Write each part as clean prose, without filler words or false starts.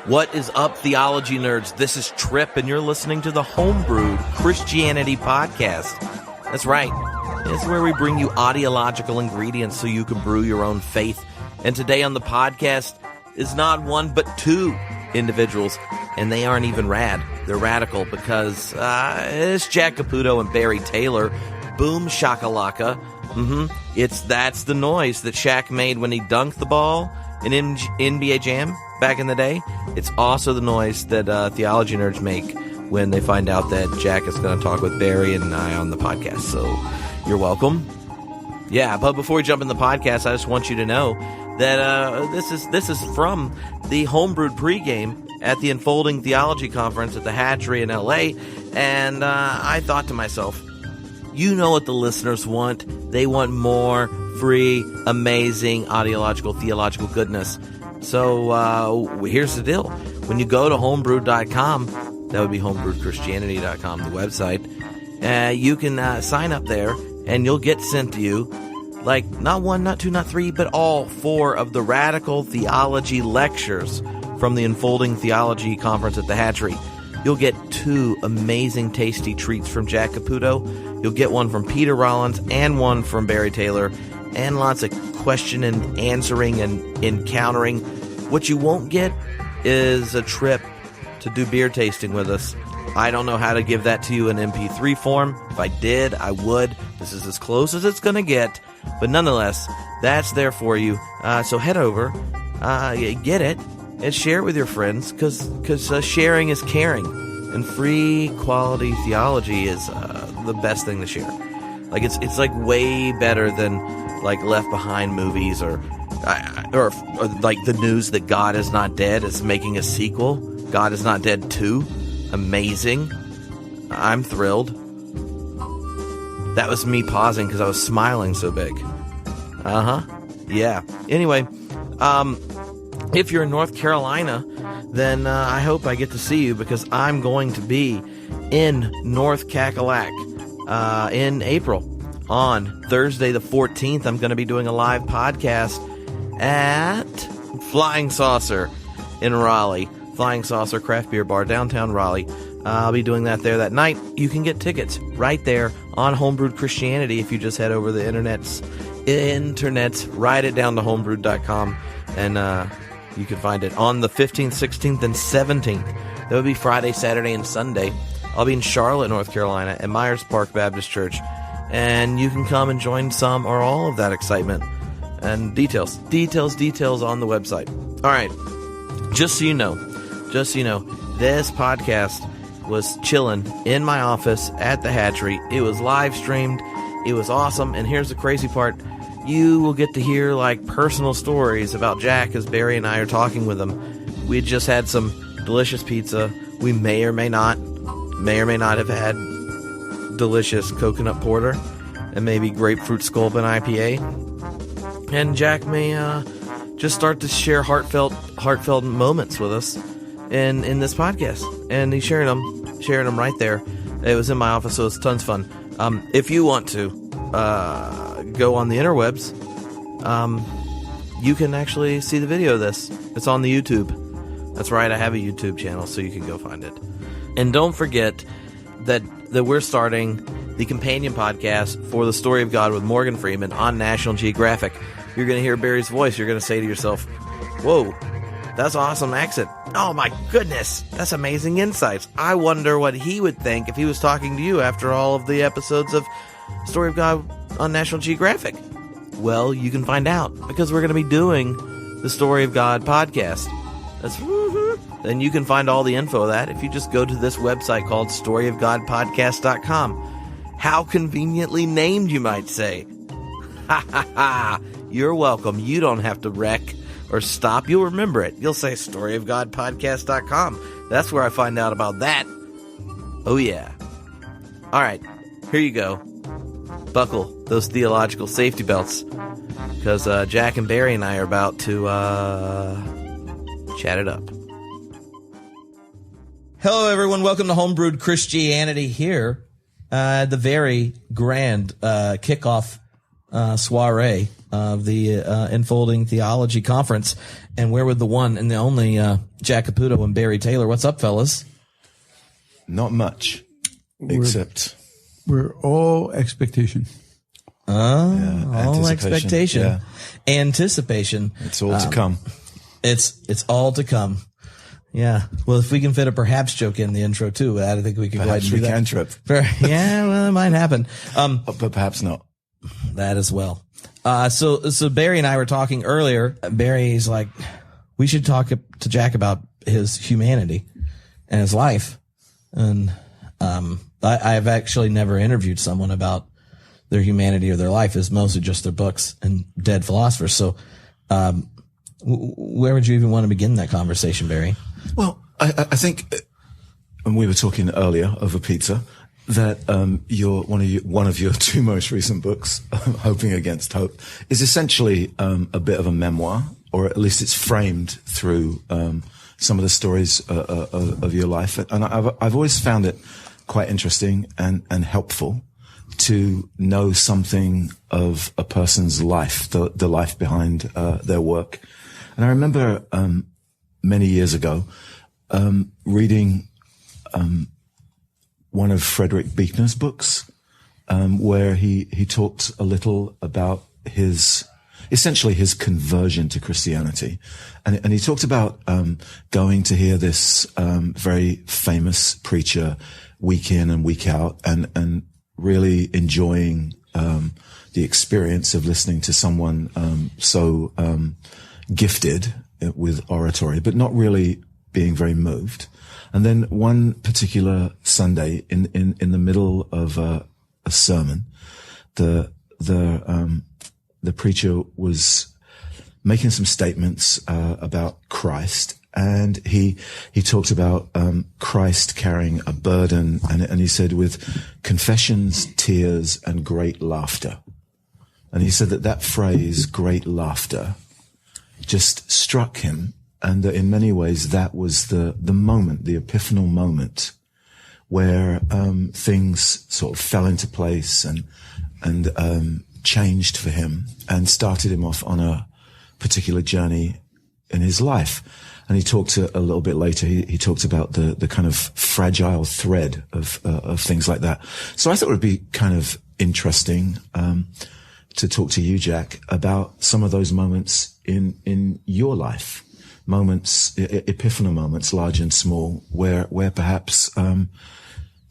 What is up, theology nerds? This is Trip, and you're listening to the Homebrewed Christianity Podcast. That's right. It's where we bring you ideological ingredients so you can brew your own faith. And today on the podcast is not one but two individuals, and they aren't even rad. They're radical because it's Jack Caputo and Barry Taylor. Boom shakalaka. That's the noise that Shaq made when he dunked the ball in NBA Jam back in the day. It's also the noise that theology nerds make when they find out that Jack is going to talk with Barry and I on the podcast. So you're welcome. Yeah, but before we jump in the podcast, I just want you to know that this is from the Homebrewed pregame at the Unfolding Theology Conference at the Hatchery in LA. And I thought to myself, you know what the listeners want. They want more free, amazing, ideological, theological goodness. So here's the deal. When you go to homebrewed.com, that would be homebrewedchristianity.com, the website, you can sign up there, and you'll get sent to you, like, not one, not two, not three, but all four of the Radical Theology lectures from the Unfolding Theology Conference at the Hatchery. You'll get two amazing, tasty treats from Jack Caputo. You'll get one from Peter Rollins and one from Barry Taylor, and lots of question and answering and encountering. What you won't get is a trip to do beer tasting with us. I don't know how to give that to you in MP3 form. If I did, I would. This is as close as it's going to get. But nonetheless, that's there for you. So head over, get it, and share it with your friends, because sharing is caring. And free quality theology is the best thing to share. Like it's like way better than like Left Behind movies or like the news that God is not dead is making a sequel. God is Not Dead 2. Amazing. I'm thrilled. That was me pausing because I was smiling so big. Yeah. Anyway, if you're in North Carolina, then I hope I get to see you, because I'm going to be in North Cackalack in April. On Thursday the 14th, I'm going to be doing a live podcast at Flying Saucer in Raleigh. Flying Saucer Craft Beer Bar, downtown Raleigh. I'll be doing that there that night. You can get tickets right there on Homebrewed Christianity if you just head over the internets, write it down to homebrewed.com, and you can find it on the 15th, 16th, and 17th. That would be Friday, Saturday, and Sunday. I'll be in Charlotte, North Carolina at Myers Park Baptist Church, and you can come and join some or all of that excitement. And details on the website. All right, just so you know, this podcast was chilling in my office at the Hatchery. It was live streamed. It was awesome. And here's the crazy part. You will get to hear like personal stories about Jack as Barry and I are talking with him. We just had some delicious pizza. We may or may not have had delicious coconut porter and maybe grapefruit sculpin IPA. And Jack may just start to share heartfelt moments with us in this podcast, and he's sharing them right there. It was in my office, so it's tons of fun. If you want to go on the interwebs, you can actually see the video of this. It's on the YouTube. That's right, I have a YouTube channel, so you can go find it. And don't forget that we're starting the companion podcast for The Story of God with Morgan Freeman on National Geographic. You're going to hear Barry's voice. You're going to say to yourself, whoa, that's an awesome accent. Oh my goodness, that's amazing insights. I wonder what he would think if he was talking to you after all of the episodes of Story of God on National Geographic. Well, you can find out, because we're going to be doing the Story of God podcast. And you can find all the info of that if you just go to this website called storyofgodpodcast.com. How conveniently named, you might say. Ha ha ha. You're welcome. You don't have to wreck or stop. You'll remember it. You'll say storyofgodpodcast.com. That's where I find out about that. Oh, yeah. All right. Here you go. Buckle those theological safety belts, because Jack and Barry and I are about to chat it up. Hello, everyone. Welcome to Homebrewed Christianity here. The very grand kickoff soiree of the Unfolding Theology Conference. And we're with the one and the only Jack Caputo and Barry Taylor. What's up, fellas? Not much, except we're all expectation. All expectation. Yeah. Anticipation. It's all to come. It's all to come. Yeah. Well, if we can fit a perhaps joke in the intro too, I think we could go ahead and do that. Perhaps we can trip. Yeah, well, it might happen. But perhaps not. That as well. So Barry and I were talking earlier. Barry's like, we should talk to Jack about his humanity and his life. And, I've actually never interviewed someone about their humanity or their life. It's mostly just their books and dead philosophers. So, where would you even want to begin that conversation, Barry? Well, I think, and we were talking earlier over pizza, that one of your two most recent books, Hoping Against Hope, is essentially a bit of a memoir, or at least it's framed through some of the stories of your life. And I've always found it quite interesting and helpful to know something of a person's life, the life behind their work. And I remember many years ago reading one of Frederick Buechner's books, where he talked a little about essentially his conversion to Christianity. And he talked about going to hear this very famous preacher week in and week out, and really enjoying the experience of listening to someone so gifted with oratory, but not really being very moved. And then one particular Sunday, in the middle of a sermon, the preacher was making some statements about Christ, and he talked about Christ carrying a burden, and he said, with confessions, tears, and great laughter. And he said that phrase, great laughter, just struck him, and that in many ways that was the moment, the epiphanal moment, where things sort of fell into place and changed for him, and started him off on a particular journey in his life. And he talked a little bit later, he talked about the kind of fragile thread of things like that. So I thought it would be kind of interesting to talk to you, Jack, about some of those moments in your life, moments, epiphanal moments, large and small, where perhaps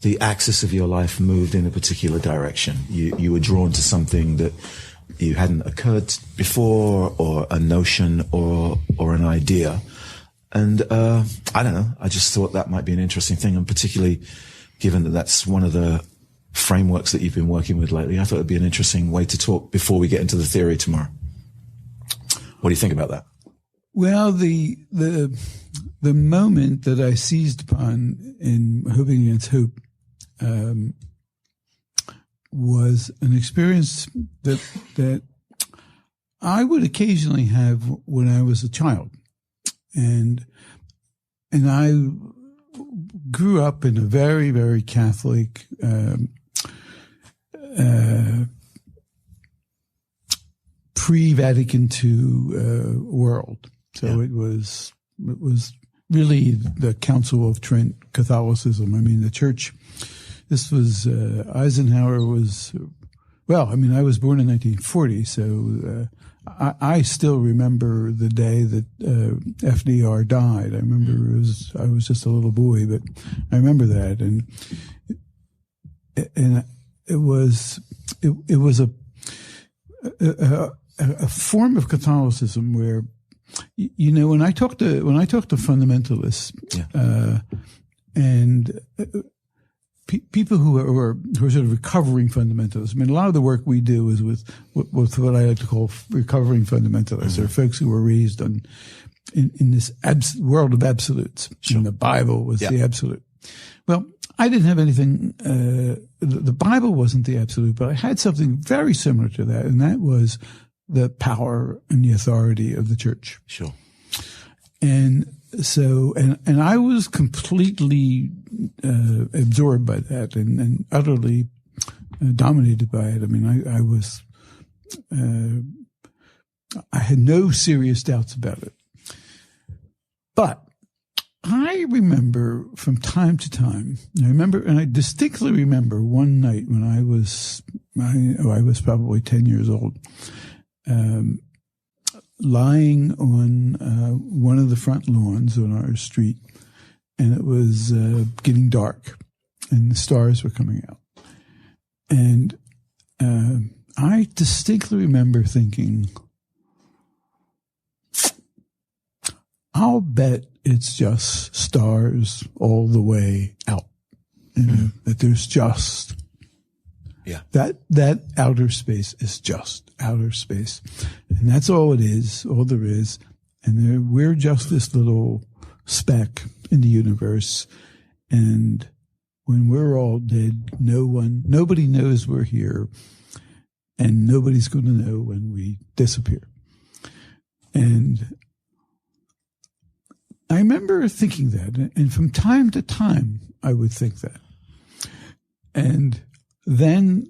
the axis of your life moved in a particular direction. You were drawn to something that you hadn't occurred before, or a notion or an idea. And I don't know, I just thought that might be an interesting thing, and particularly given that that's one of the frameworks that you've been working with lately, I thought it'd be an interesting way to talk before we get into the theory tomorrow. What do you think about that? Well, the moment that I seized upon in Hoping Against Hope was an experience that I would occasionally have when I was a child, and I grew up in a very, very Catholic pre-Vatican II world. So it was really the Council of Trent Catholicism. I mean, the church, this was, Eisenhower was, well, I mean, I was born in 1940, so I still remember the day that FDR died. I remember I was just a little boy, but I remember that. And it was a form of Catholicism where, you know, when I talk to fundamentalists, and people who are sort of recovering fundamentalists. I mean, a lot of the work we do is with what I like to call recovering fundamentalists, or folks who were raised in this world of absolutes. Sure. And the Bible was the absolute. Well, I didn't have anything. The Bible wasn't the absolute, but I had something very similar to that, and that was the power and the authority of the church. Sure. And so, and I was completely absorbed by that and utterly dominated by it. I mean, I was I had no serious doubts about it. But I remember from time to time, and I distinctly remember one night when I was probably 10 years old, lying on one of the front lawns on our street, and it was getting dark, and the stars were coming out. And I distinctly remember thinking, I'll bet it's just stars all the way out. That there's just that outer space is just outer space, and that's all it is, all there is. And we're just this little speck in the universe, and when we're all dead, nobody knows we're here, and nobody's going to know when we disappear. And I remember thinking that, and from time to time, I would think that. And then,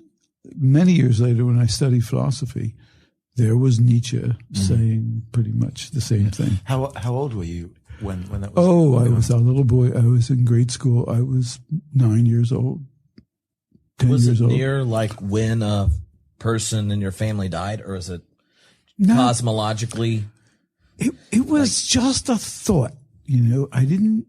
many years later, when I studied philosophy, there was Nietzsche saying pretty much the same thing. How old were you when that was? Oh, I was a little boy. I was in grade school. I was 9 years old, 10 was years it old. near like when a person in your family died, or is it cosmologically? It was just a thought, it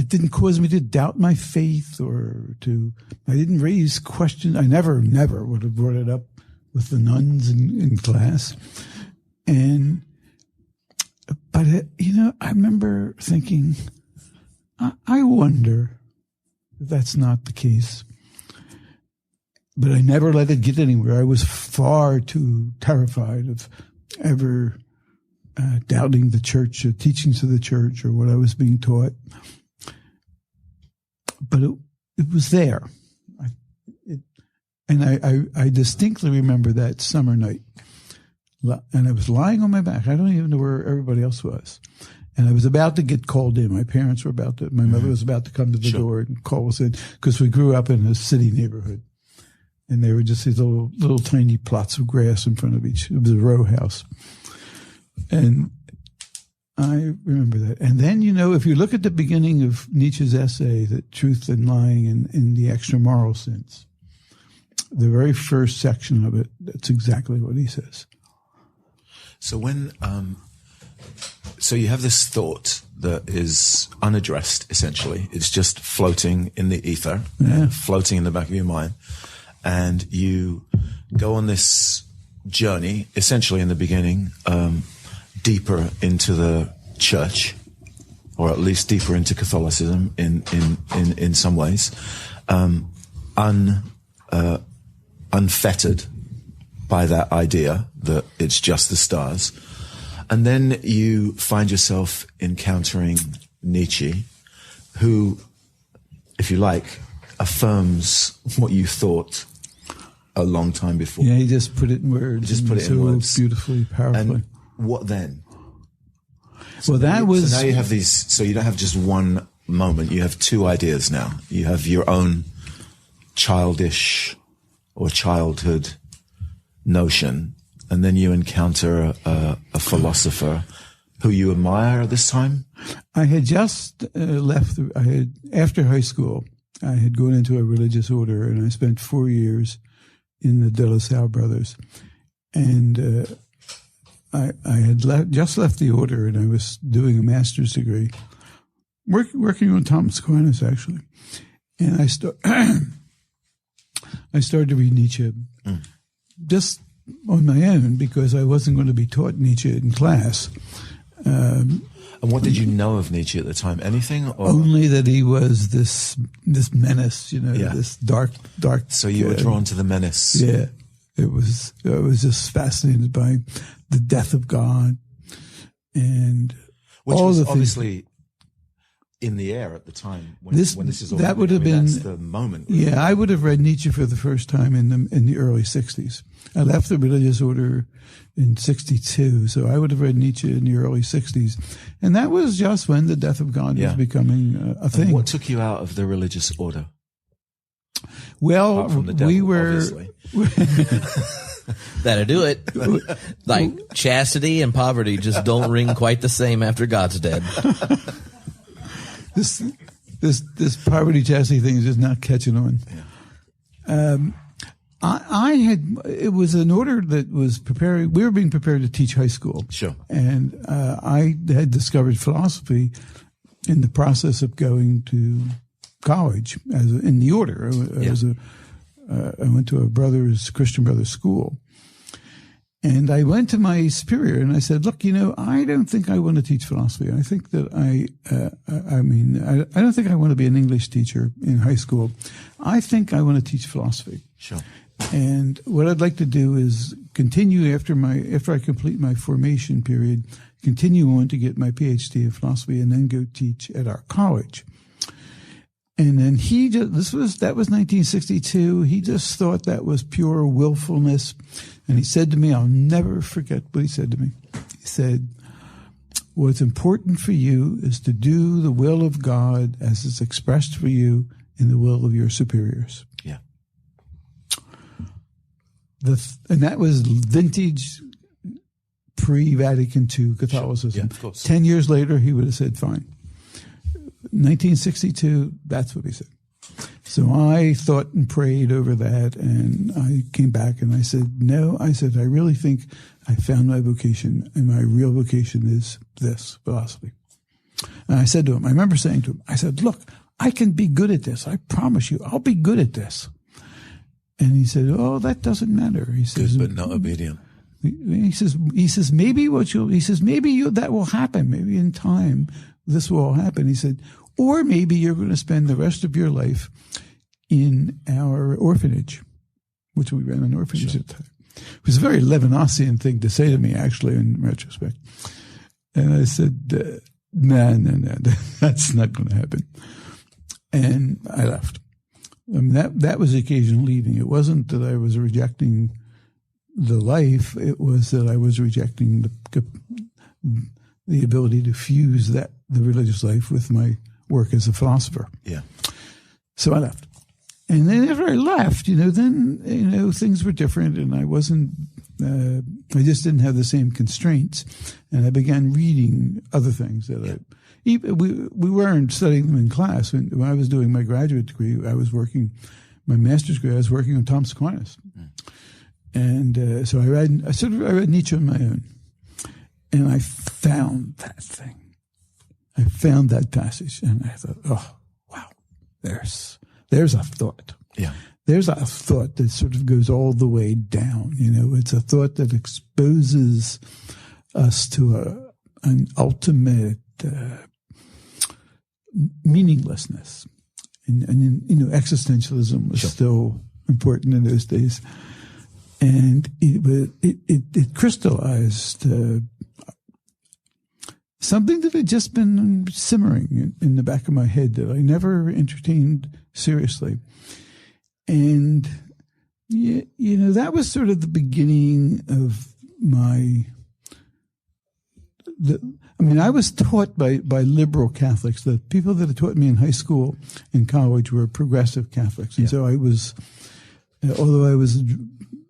didn't cause me to doubt my faith I didn't raise questions. I never would have brought it up with the nuns in class. But I remember thinking, I wonder if that's not the case. But I never let it get anywhere. I was far too terrified of ever doubting the church or teachings of the church or what I was being taught. But it was there. I distinctly remember that summer night. And I was lying on my back. I don't even know where everybody else was. And I was about to get called in. My mother was about to come to the door and call us in, because we grew up in a city neighborhood. And there were just these little tiny plots of grass in front of each. It was a row house. And I remember that. And then, if you look at the beginning of Nietzsche's essay, that Truth and Lying in the Extra Moral Sense, the very first section of it, that's exactly what he says. So so you have this thought that is unaddressed, essentially. It's just floating in the ether, floating in the back of your mind. And you go on this journey, essentially in the beginning, deeper into the church, or at least deeper into Catholicism in some ways, unfettered by that idea that it's just the stars. And then you find yourself encountering Nietzsche, who, if you like, affirms what you thought a long time before. Yeah, he just put it in words. Beautifully, powerfully. And what then? So now you have these, so you don't have just one moment, you have two ideas now. You have your own childish or childhood notion, and then you encounter a philosopher who you admire at this time? I had just after high school, I had gone into a religious order, and I spent 4 years in the De La Salle Brothers. And I had just left the order, and I was doing a master's degree, working on Thomas Aquinas, actually. And I started to read Nietzsche just on my own, because I wasn't going to be taught Nietzsche in class. And what did you know of Nietzsche at the time? Anything? Or? Only that he was this menace, this dark. So you were drawn to the menace. Yeah, I was just fascinated by the death of God, and which all was the obviously in the air at the time when this is all that would have been that's the moment. Really. Yeah, I would have read Nietzsche for the first time in the early 60s. I left the religious order in 62, so I would have read Nietzsche in the early 60s, and that was just when the death of God was becoming a thing. And what took you out of the religious order? Well, Apart from the devil, we were. obviously. That'll do it. Like chastity and poverty just don't ring quite the same after God's dead. This poverty chastity thing is just not catching on. Yeah. It was an order that was preparing. We were being prepared to teach high school. Sure. And I had discovered philosophy in the process of going to college in the order. I went to a Christian brother's school. And I went to my superior and I said, look, I don't think I want to teach philosophy. I think that I don't think I want to be an English teacher in high school. I think I want to teach philosophy. Sure. And what I'd like to do is continue after I complete my formation period, continue on to get my PhD in philosophy and then go teach at our college. And then that was 1962. He just thought that was pure willfulness. And he said to me, I'll never forget what he said to me. He said, what's important for you is to do the will of God as it's expressed for you in the will of your superiors. Yeah. And that was vintage pre-Vatican II Catholicism. Sure. Yeah, of course. 10 years later, he would have said, fine. 1962, that's what he said. So I thought and prayed over that, and I came back and I said, no, I really think I found my vocation, and my real vocation is this, philosophy. And I said to him, I remember saying to him, I said, look, I can be good at this. I promise you, I'll be good at this. And he said, oh, that doesn't matter. He says, good, but not obedient. He says, maybe that will happen. Maybe in time, this will all happen. He said, or maybe you're going to spend the rest of your life in our orphanage, which we ran an orphanage at the time. It was a very Levinasian thing to say to me, actually, in retrospect. And I said, no, that's not going to happen. And I left. I mean, that was the occasion leaving. It wasn't that I was rejecting the life. It was that I was rejecting the ability to fuse the religious life with my work as a philosopher. Yeah. So I left. And then after I left, things were different, and I wasn't, I just didn't have the same constraints. And I began reading other things that we weren't studying them in class. When I was doing my graduate degree, my master's degree, I was working on Thomas Aquinas. And so I read Nietzsche on my own. And I found that thing. I found that passage, and I thought, oh, wow, there's a thought. Yeah. There's a thought that sort of goes all the way down. It's a thought that exposes us to an ultimate meaninglessness. And existentialism was still important in those days. And it crystallized something that had just been simmering in the back of my head that I never entertained seriously. And, that was sort of the beginning of I was taught by liberal Catholics. The people that had taught me in high school and college were progressive Catholics. And so I was, although I was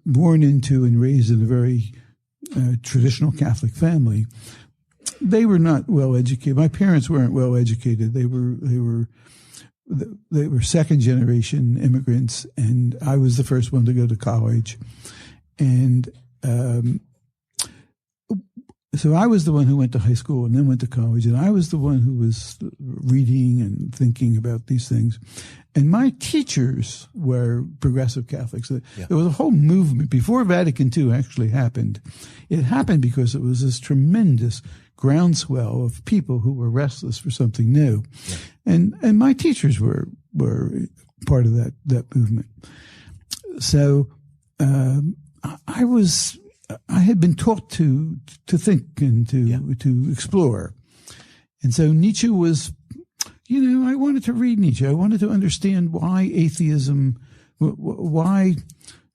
born into and raised in a very traditional Catholic family, they were not well educated. My parents weren't well educated. They were second generation immigrants, and I was the first one to go to college. And so I was the one who went to high school and then went to college, and I was the one who was reading and thinking about these things. And my teachers were progressive Catholics. Yeah. There was a whole movement before Vatican II actually happened. It happened because it was this tremendous groundswell of people who were restless for something new. Yeah. And my teachers were part of that movement. So I had been taught to think and to explore. And so Nietzsche was, I wanted to read Nietzsche. I wanted to understand why atheism,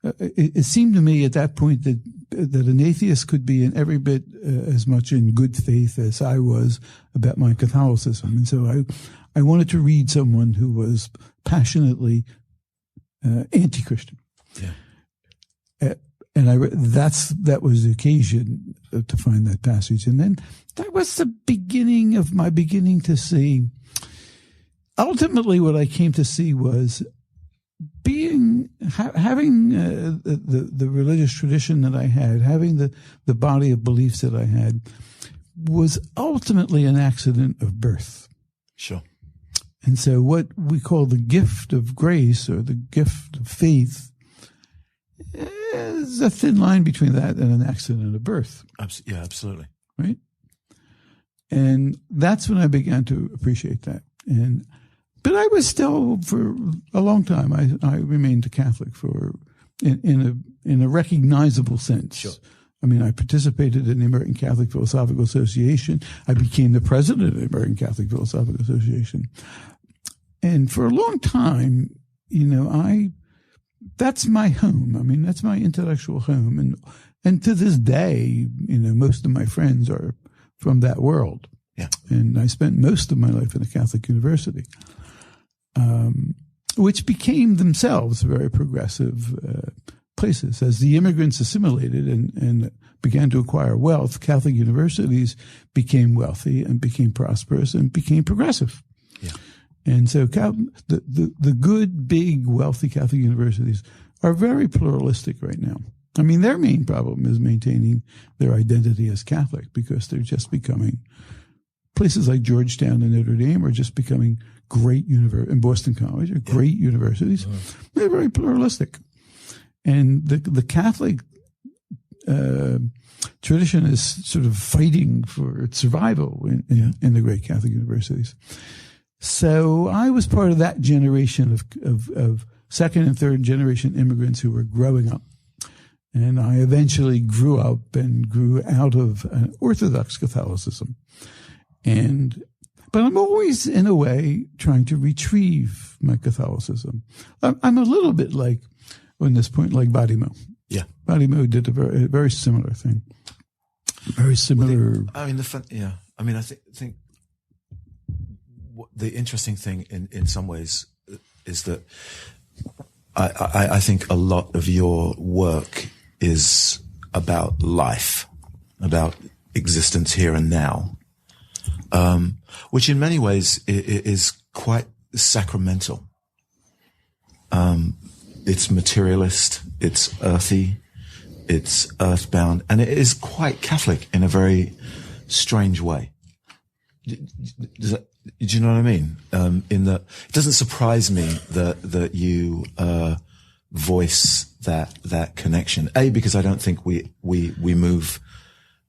it seemed to me at that point that an atheist could be in every bit as much in good faith as I was about my Catholicism. And so I wanted to read someone who was passionately anti-Christian. Yeah. And that was the occasion to find that passage. And then that was the beginning of my beginning to see. Ultimately, what I came to see was having the religious tradition that I had, having the body of beliefs that I had, was ultimately an accident of birth. Sure. And so what we call the gift of grace or the gift of faith is a thin line between that and an accident of birth. Yeah, absolutely. Right? And that's when I began to appreciate that. But I was still, for a long time, I remained a Catholic in a recognizable sense. Sure. I mean, I participated in the American Catholic Philosophical Association. I became the president of the American Catholic Philosophical Association. And for a long time, that's my home. I mean, that's my intellectual home. And to this day, most of my friends are from that world. Yeah. And I spent most of my life in a Catholic university, which became themselves very progressive places. As the immigrants assimilated and began to acquire wealth, Catholic universities became wealthy and became prosperous and became progressive. Yeah. And so the good, big, wealthy Catholic universities are very pluralistic right now. I mean, their main problem is maintaining their identity as Catholic, because they're just becoming, places like Georgetown and Notre Dame are just becoming great and Boston College are great universities. They're very pluralistic. And the Catholic tradition is sort of fighting for its survival in the great Catholic universities. So I was part of that generation of second and third generation immigrants who were growing up. And I eventually grew up and grew out of an Orthodox Catholicism. But I'm always, in a way, trying to retrieve my Catholicism. I'm a little bit like, on this point, like Badimo. Yeah. Badimo did a very similar thing. Very similar. I think the interesting thing in some ways is that I think a lot of your work is about life, about existence here and now, which in many ways is quite sacramental. It's materialist, it's earthy, it's earthbound, and it is quite Catholic in a very strange way. Do you know what I mean? In that, it doesn't surprise me that you voice that connection. A, because I don't think we move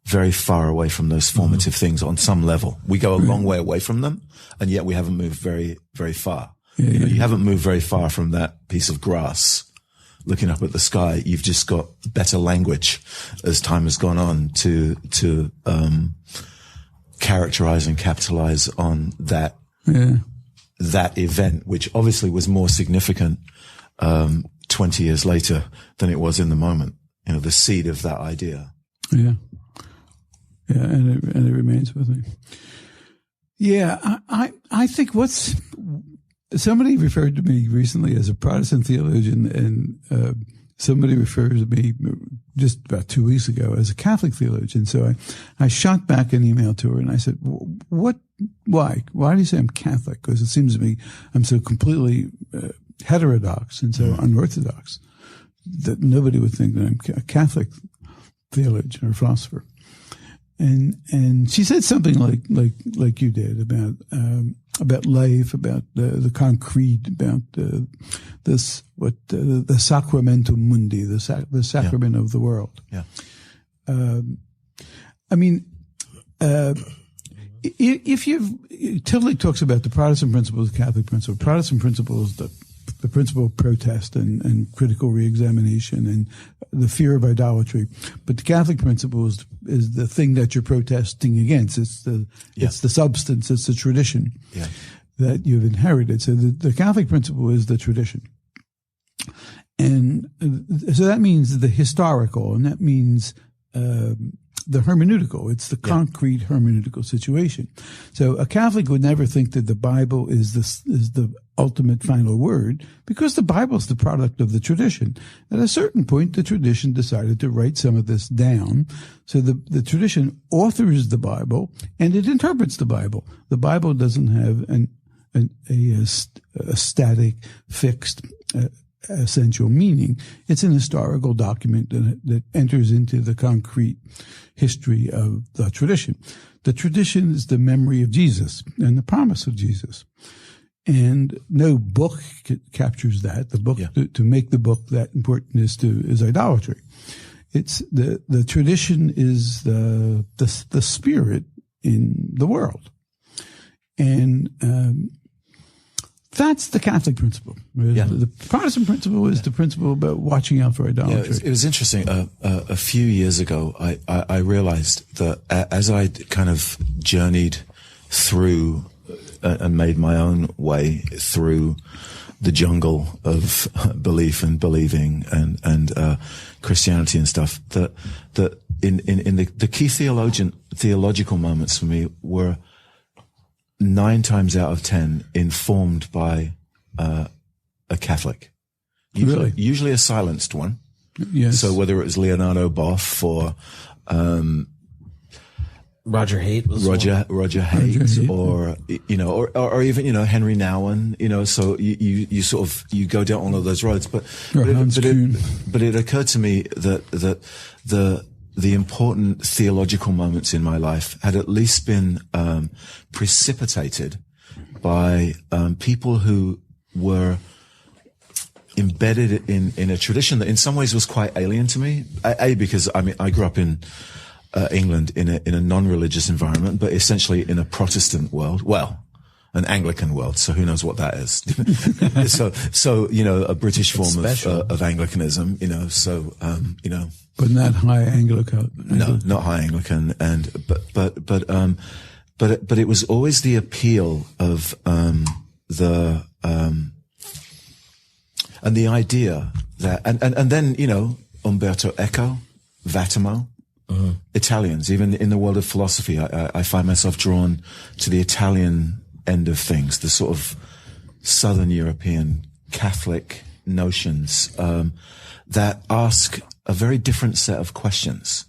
very far away from those formative things on some level. We go a long way away from them, and yet we haven't moved very, very far. You haven't moved very far from that piece of grass looking up at the sky. You've just got better language as time has gone on to characterize and capitalize on that event, which obviously was more significant 20 years later than it was in the moment. The seed of that idea. Yeah, and it remains with me. Yeah, I think somebody referred to me recently as a Protestant theologian, and somebody referred to me just about 2 weeks ago as a Catholic theologian. So I shot back an email to her and I said, why do you say I'm Catholic? Because it seems to me I'm so completely heterodox and so unorthodox that nobody would think that I'm a Catholic theologian or philosopher. And she said something like you did about life, about the concrete, about the sacramentum mundi, the sacrament of the world. Yeah. Tillich talks about the Protestant principles, the Catholic principle. Protestant principles, the principle of protest and critical reexamination and the fear of idolatry. But the Catholic principle is the thing that you're protesting against. It's the substance, it's the tradition that you've inherited. So the Catholic principle is the tradition. And so that means the historical, and that means the hermeneutical. It's the concrete hermeneutical situation. So a Catholic would never think that the Bible is the ultimate final word, because the Bible is the product of the tradition. At a certain point, the tradition decided to write some of this down. So the tradition authors the Bible and it interprets the Bible. The Bible doesn't have a static, fixed, essential meaning. It's an historical document that enters into the concrete history of the tradition. The tradition is the memory of Jesus and the promise of Jesus. And no book captures that. The book, to make the book that important is idolatry. It's the tradition is the spirit in the world. And, that's the Catholic principle. The Protestant principle is the principle about watching out for idolatry. It was interesting. A few years ago, I realized that as I kind of journeyed through and made my own way through the jungle of belief and believing and Christianity and stuff, that in the key theological moments for me were 9 times out of 10 informed by a Catholic, usually a silenced one. Yes. So whether it was Leonardo Boff or Roger Haight, Roger Haight, or or even Henry Nouwen, so you sort of you go down all of those roads, but it occurred to me that the important theological moments in my life had at least been precipitated by people who were embedded in a tradition that in some ways was quite alien to me. Because I grew up in England in a non-religious environment, but essentially in a Protestant world. Well, an Anglican world, so who knows what that is? so a British form of Anglicanism, but not high Anglican. No, not high Anglican, but it was always the appeal of the idea that and then Umberto Eco, Vattimo. Italians, even in the world of philosophy, I find myself drawn to the Italian end of things, the sort of Southern European Catholic notions that ask a very different set of questions,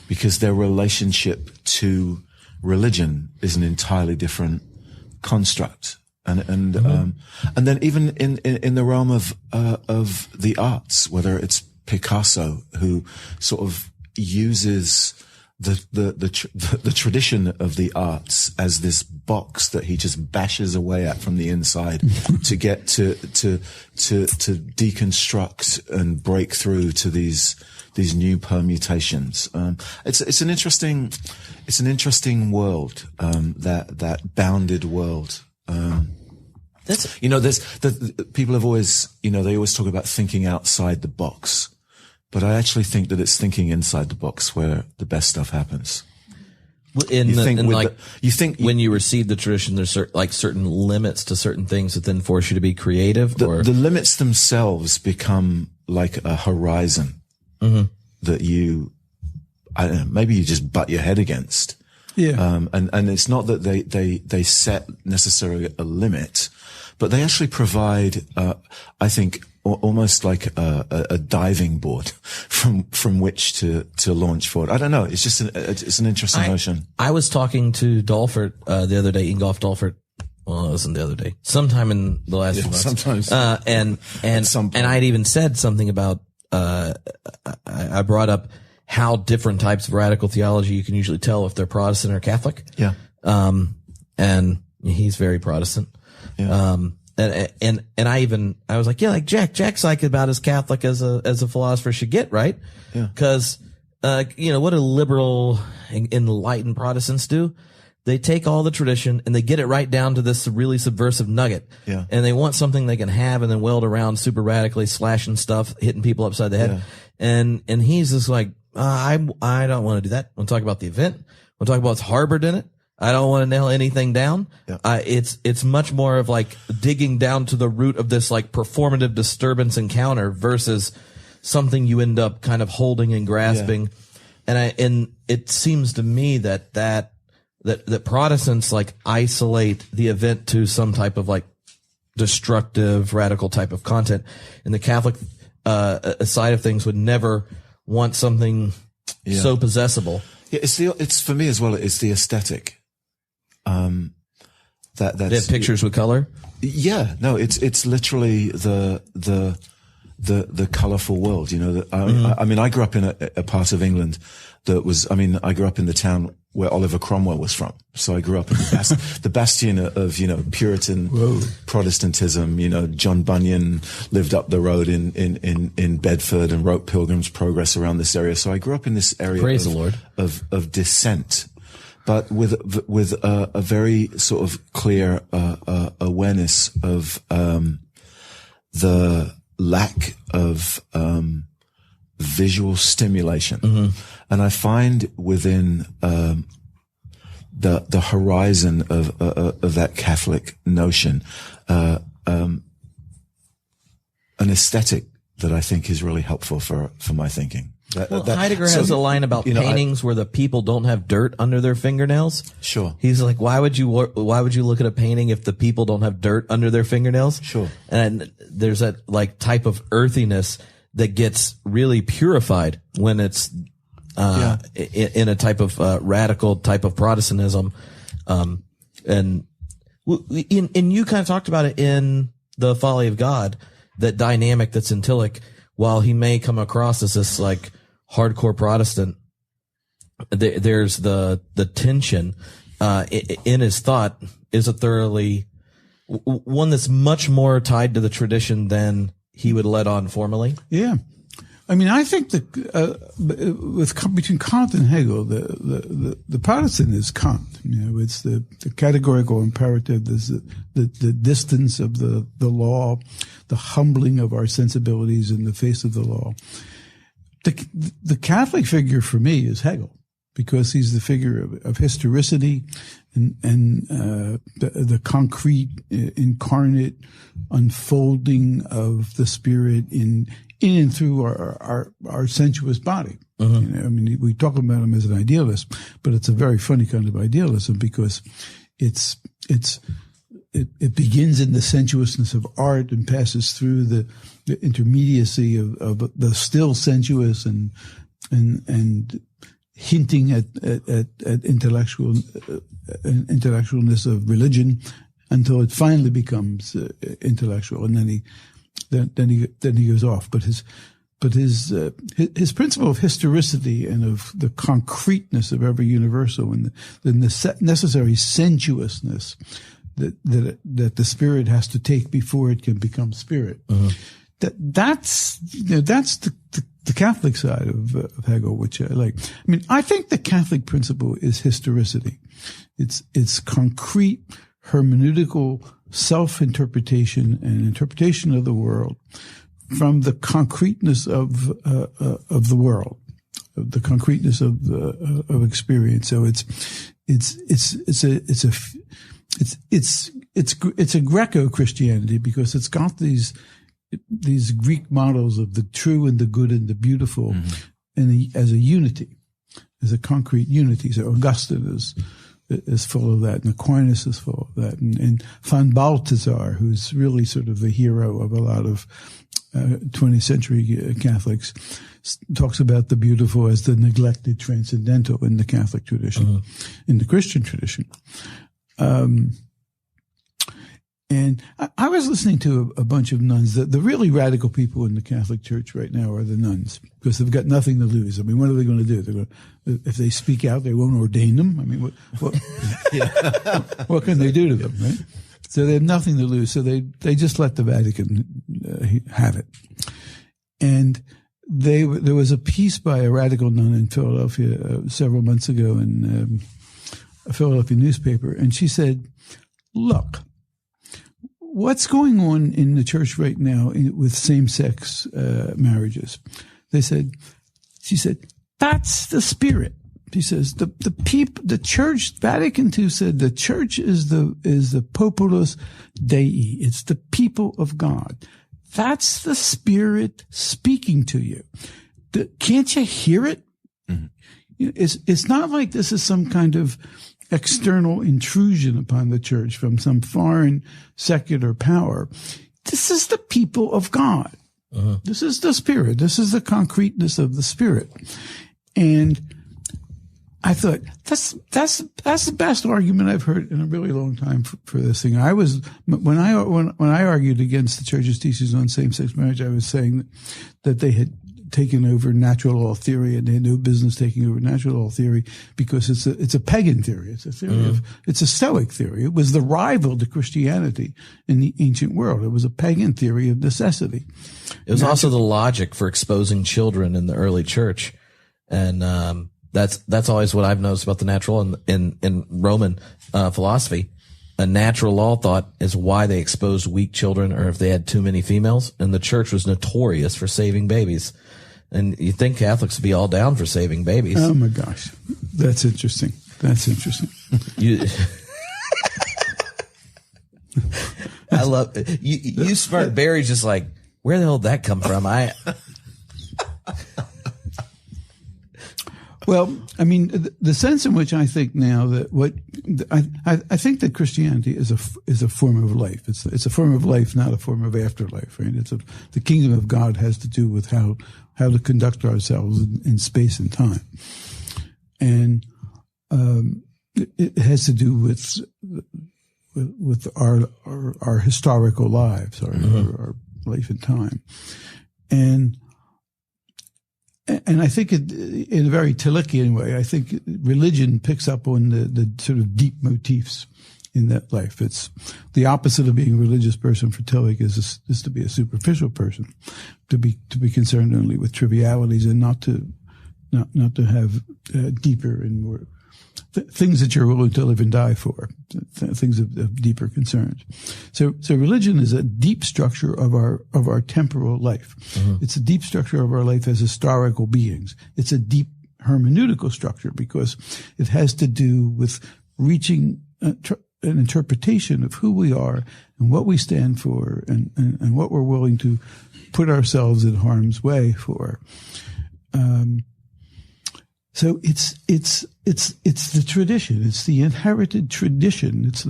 because their relationship to religion is an entirely different construct. And then even in the realm of the arts, whether it's Picasso, who sort of uses the tradition of the arts as this box that he just bashes away at from the inside to get to deconstruct and break through to these new permutations. It's an interesting world, that bounded world. People have always, they always talk about thinking outside the box. But I actually think that it's thinking inside the box where the best stuff happens. When you receive the tradition, there's certain limits to certain things that then force you to be creative. The limits themselves become like a horizon that maybe you just butt your head against. Yeah. And it's not that they set necessarily a limit, but they actually provide, I think, almost like a diving board from which to launch forward. I don't know. It's just it's an interesting notion. I was talking to Dolfert the other day, Ingolf Dolfert. Well, it wasn't the other day. Sometime in the last few months. Sometimes. And I'd even said something about I brought up how different types of radical theology you can usually tell if they're Protestant or Catholic. Yeah. And he's very Protestant. Yeah. And I was like, Jack's like about as Catholic as a philosopher should get, right? Yeah. Cause, what do liberal enlightened Protestants do? They take all the tradition and they get it right down to this really subversive nugget. Yeah. And they want something they can have and then weld around super radically, slashing stuff, hitting people upside the head. Yeah. And he's just like, I don't want to do that. We'll talk about the event. We'll talk about what's harbored in it. I don't want to nail anything down. Yeah. It's much more of like digging down to the root of this like performative disturbance encounter versus something you end up kind of holding and grasping. And it seems to me that Protestants like isolate the event to some type of like destructive, radical type of content, and the Catholic side of things would never want something so possessible. Yeah, it's for me as well. It's the aesthetic. That's they have pictures with color. Yeah, no, it's literally the colorful world. You know, I mean, I grew up in a part of England that was. I mean, I grew up in the town where Oliver Cromwell was from. So I grew up in the bastion of, you know, Puritan Protestantism. You know, John Bunyan lived up the road in Bedford and wrote Pilgrim's Progress around this area. So I grew up in this area Praise the Lord. of dissent, but with a very sort of clear awareness of the lack of visual stimulation. And I find within the horizon of that Catholic notion an aesthetic that I think is really helpful for my thinking. Heidegger has a line about paintings where the people don't have dirt under their fingernails. Sure. He's like, why would you look at a painting if the people don't have dirt under their fingernails? Sure. And there's that like type of earthiness that gets really purified when it's in a type of radical type of Protestantism. And you kind of talked about it in The Folly of God, that dynamic that's in Tillich. While he may come across as this like hardcore Protestant, there's the tension in his thought is a thoroughly one that's much more tied to the tradition than he would let on formally. Yeah. I mean, I think that between Kant and Hegel, the Protestant is Kant. You know, it's the categorical imperative, the distance of the law, the humbling of our sensibilities in the face of the law. The Catholic figure for me is Hegel, because he's the figure of historicity and the concrete, incarnate unfolding of the Spirit in and through our sensuous body. You know, I mean, we talk about him as an idealist, but it's a very funny kind of idealism, because it begins in the sensuousness of art and passes through the intermediacy of the still sensuous and hinting at intellectualness of religion, until it finally becomes intellectual, and then he goes off. But his principle of historicity and of the concreteness of every universal and the necessary sensuousness that the Spirit has to take before it can become Spirit. That's the Catholic side of Hegel, which I like. I mean, I think the Catholic principle is historicity. It's concrete hermeneutical self-interpretation and interpretation of the world from the concreteness of the world, of the concreteness of experience. So it's a Greco-Christianity, because it's got these Greek models of the true and the good and the beautiful, and as a unity, as a concrete unity. So Augustine is full of that, and Aquinas is full of that, and von Balthasar, who's really sort of the hero of a lot of 20th century Catholics, talks about the beautiful as the neglected transcendental in the Catholic tradition, in the Christian tradition. And I was listening to a bunch of nuns. The really radical people in the Catholic Church right now are the nuns, because they've got nothing to lose. I mean, what are they going to do? If they speak out, they won't ordain them. I mean, what can they do to them, right? So they have nothing to lose. So they just let the Vatican have it. And there was a piece by a radical nun in Philadelphia several months ago in a Philadelphia newspaper, and she said, "Look, what's going on in the church right now with same-sex marriages?" She said, "That's the Spirit." She says, the church, Vatican II said the church is the populus Dei. It's the people of God. That's the Spirit speaking to you. Can't you hear it? Mm-hmm. It's not like this is some kind of external intrusion upon the church from some foreign secular power. This is the people of God. Uh-huh. This is the Spirit. This is the concreteness of the Spirit. And I thought that's the best argument I've heard in a really long time for this thing. When I argued against the church's teachings on same-sex marriage, I was saying that they had taken over natural law theory, and they had no business taking over natural law theory because it's a pagan theory. It's a theory it's a Stoic theory. It was the rival to Christianity in the ancient world. It was a pagan theory of necessity. It was also the logic for exposing children in the early church. And, that's always what I've noticed about the natural in Roman, philosophy. A natural law thought is why they exposed weak children or if they had too many females. And the church was notorious for saving babies. And you think Catholics would be all down for saving babies. Oh my gosh. That's interesting. I love you smart. Barry's just like, where the hell did that come from? Well, I mean, the sense in which I think now that I think that Christianity is a form of life. It's a form of life, not a form of afterlife. Right? The kingdom of God has to do with how to conduct ourselves in space and time, and it has to do with our historical lives, our life and time, and I think in a very Tillichian way, I think religion picks up on the sort of deep motifs in that life. It's the opposite of being a religious person for Tillich is to be a superficial person, to be concerned only with trivialities and not to have deeper and more things that you're willing to live and die for, things of deeper concerns. So religion is a deep structure of our temporal life. Mm-hmm. It's a deep structure of our life as historical beings. It's a deep hermeneutical structure because it has to do with reaching an interpretation of who we are and what we stand for and what we're willing to put ourselves in harm's way for. So it's the tradition. It's the inherited tradition. It's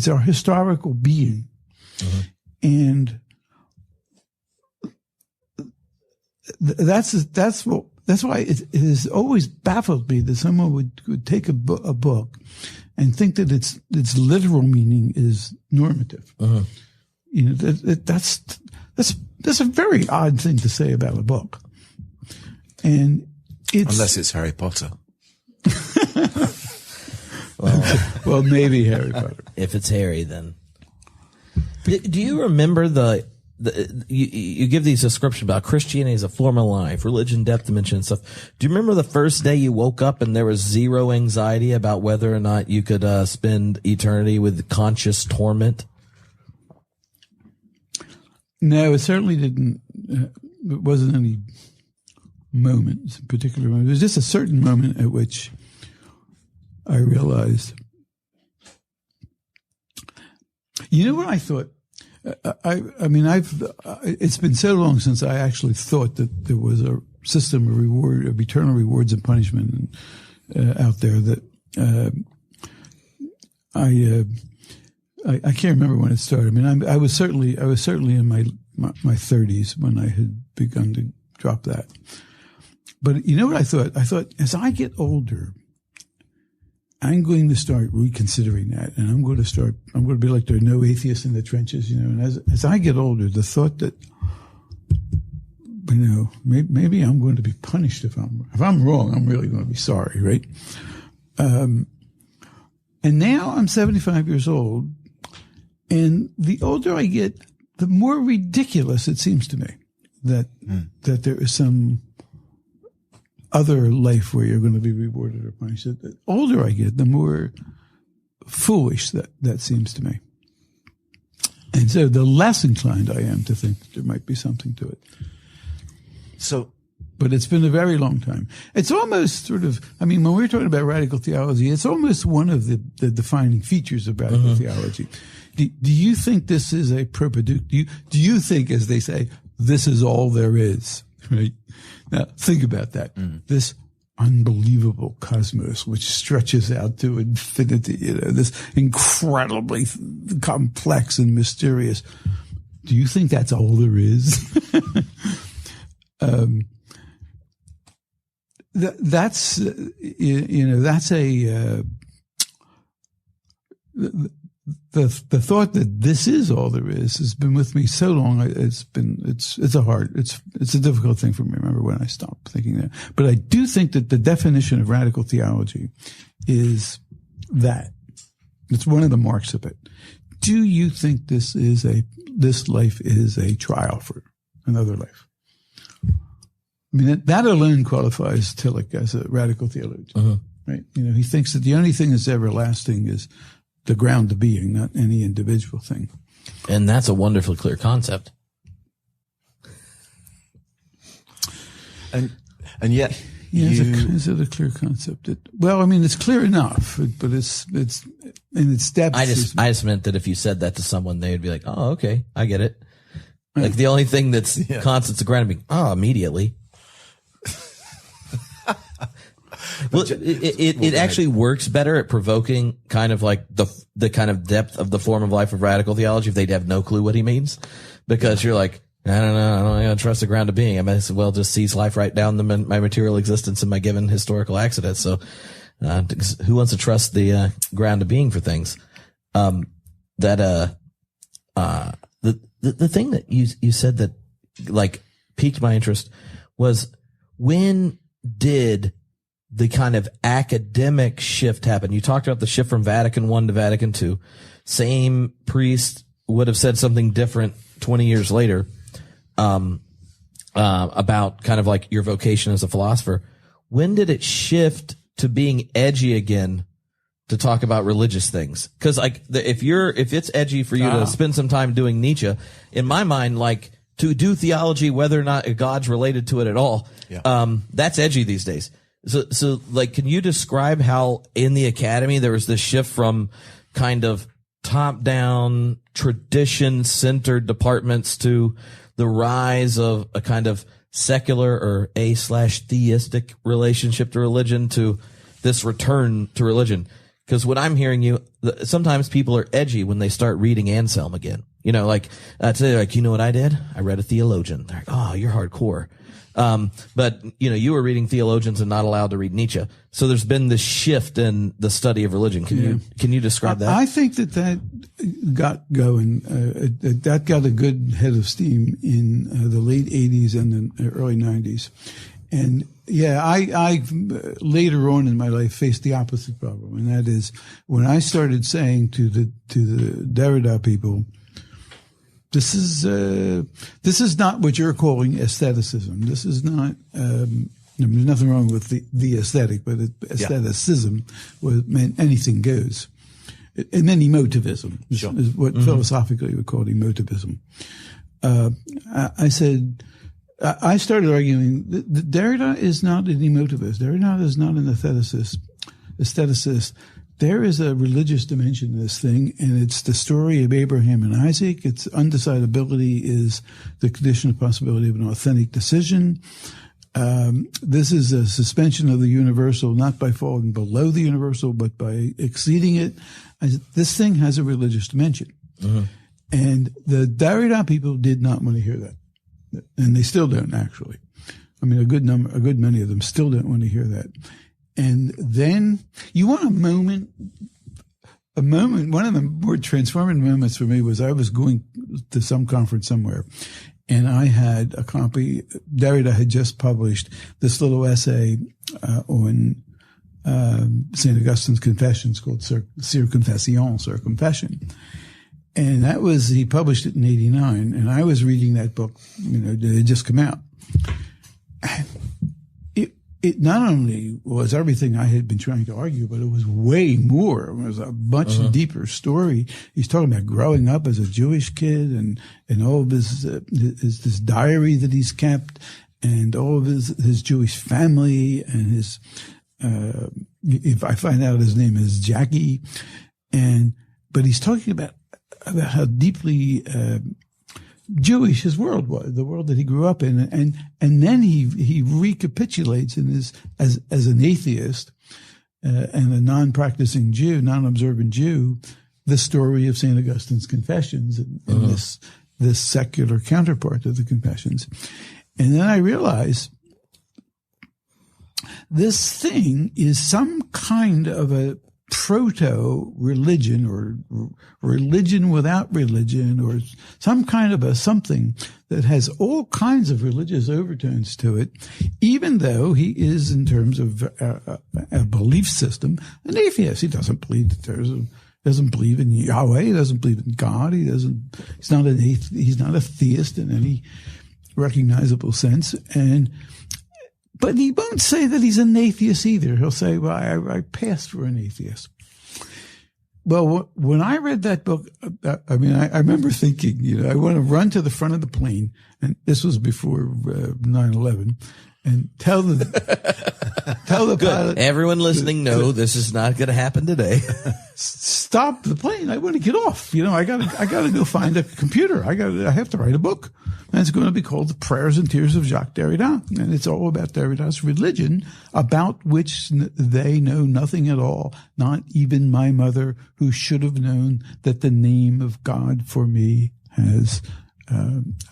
our historical being. Mm-hmm. And that's why it has always baffled me that someone would take a book and think that its literal meaning is normative. Uh-huh. You know, that's a very odd thing to say about a book. And unless it's Harry Potter. well, maybe Harry Potter. If it's Harry, then. Do you remember you give these descriptions about Christianity as a form of life, religion, depth, dimension, and stuff. Do you remember the first day you woke up and there was zero anxiety about whether or not you could spend eternity with conscious torment? No, it certainly didn't. It wasn't any particular moment. It was just a certain moment at which I realized. You know what I thought? I mean, it's been so long since I actually thought that there was a system of eternal rewards and punishment out there that I can't remember when it started. I mean, I was certainly in my 30s when I had begun to drop that. But you know what I thought? I thought as I get older, I'm going to start reconsidering that, and I'm going to be like there are no atheists in the trenches, you know. And as I get older, the thought that, you know, maybe I'm going to be punished if I'm wrong. I'm really going to be sorry, right? And now I'm 75 years old, and the older I get, the more ridiculous it seems to me that there is some other life where you're going to be rewarded or punished. The older I get, the more foolish that seems to me. And so the less inclined I am to think that there might be something to it. But it's been a very long time. It's almost sort of, I mean, when we're talking about radical theology, it's almost one of the defining features of radical theology. Do you think this is a propaedeutic? Do you think, as they say, this is all there is? Right. Now, think about that. This unbelievable cosmos, which stretches out to infinity, this incredibly complex and mysterious. Do you think that's all there is? That's the thought that this is all there is has been with me so long. It's a difficult thing for me to remember when I stopped thinking that. But I do think that the definition of radical theology is that it's one of the marks of it. Do you think this life is a trial for another life? I mean, that alone qualifies Tillich as a radical theologian, right? He thinks that the only thing that's everlasting is the ground of being, not any individual thing. And that's a wonderfully clear concept. And yet, is it a clear concept? It's clear enough, but it's in its depth. I just meant that if you said that to someone, they'd be like, "Oh, okay, I get it." Like the only thing that's constant's the ground of being. Oh, immediately. Well, it actually works better at provoking kind of like the kind of depth of the form of life of radical theology if they'd have no clue what he means, because you're like, I don't know, I don't even trust the ground of being. I might as well just seize life right down to my material existence and my given historical accidents. So, who wants to trust the ground of being for things? The thing that you said that like piqued my interest was, when did the kind of academic shift happen? You talked about the shift from Vatican I to Vatican II. Same priest would have said something different 20 years later, about kind of like your vocation as a philosopher. When did it shift to being edgy again to talk about religious things? Cause like if it's edgy for you to spend some time doing Nietzsche, in my mind, like to do theology, whether or not God's related to it at all, that's edgy these days. So like, can you describe how in the academy there was this shift from kind of top-down, tradition-centered departments to the rise of a kind of secular or /theistic relationship to religion, to this return to religion? Because what I'm hearing sometimes people are edgy when they start reading Anselm again. Like, today, like, you know what I did? I read a theologian. They're like, oh, you're hardcore. But you were reading theologians and not allowed to read Nietzsche. So there's been this shift in the study of religion. Can you describe that? I think that got going, that got a good head of steam in the late 80s and the early 90s. And I later on in my life faced the opposite problem. And that is when I started saying to the Derrida people, this is not what you're calling aestheticism. This is not, there's nothing wrong with the aesthetic, but aestheticism meant anything goes. And then emotivism is what philosophically we call emotivism. I said, I started arguing that Derrida is not an emotivist. Derrida is not an aestheticist. There is a religious dimension to this thing, and it's the story of Abraham and Isaac. Its undecidability is the condition of possibility of an authentic decision. This is a suspension of the universal, not by falling below the universal, but by exceeding it. This thing has a religious dimension. And the Derrida people did not want to hear that. And they still don't, actually. I mean, a good many of them still don't want to hear that. And then you want a moment, one of the more transformative moments for me was I was going to some conference somewhere, and I had a copy. Derrida had just published this little essay on St. Augustine's Confessions called Circumfession. And he published it in 89, and I was reading that book, it had just come out. It not only was everything I had been trying to argue, but it was way more. It was a much deeper story. He's talking about growing up as a Jewish kid and all of his this diary that he's kept, and all of his Jewish family, and his, if I find out his name is Jackie, but he's talking about how deeply Jewish his world was, the world that he grew up in, and then he recapitulates as an atheist and a non-practicing Jew, non-observant Jew, the story of St. Augustine's Confessions and this secular counterpart of the Confessions. And then I realize this thing is some kind of a proto-religion or religion without religion or some kind of a something that has all kinds of religious overtones to it, even though he is, in terms of a belief system, an atheist. He doesn't believe that doesn't believe in Yahweh. He doesn't believe in God. He's not a theist in any recognizable sense. But he won't say that he's an atheist either. He'll say, well, I passed for an atheist. Well, when I read that book, I remember thinking, I want to run to the front of the plane, and this was before 9/11, and tell the pilot. Everyone listening, no, this is not going to happen today. Stop the plane. I want to get off. I gotta go find a computer. I have to write a book. And it's going to be called The Prayers and Tears of Jacques Derrida. And it's all about Derrida's religion, about which they know nothing at all. Not even my mother, who should have known that the name of God for me has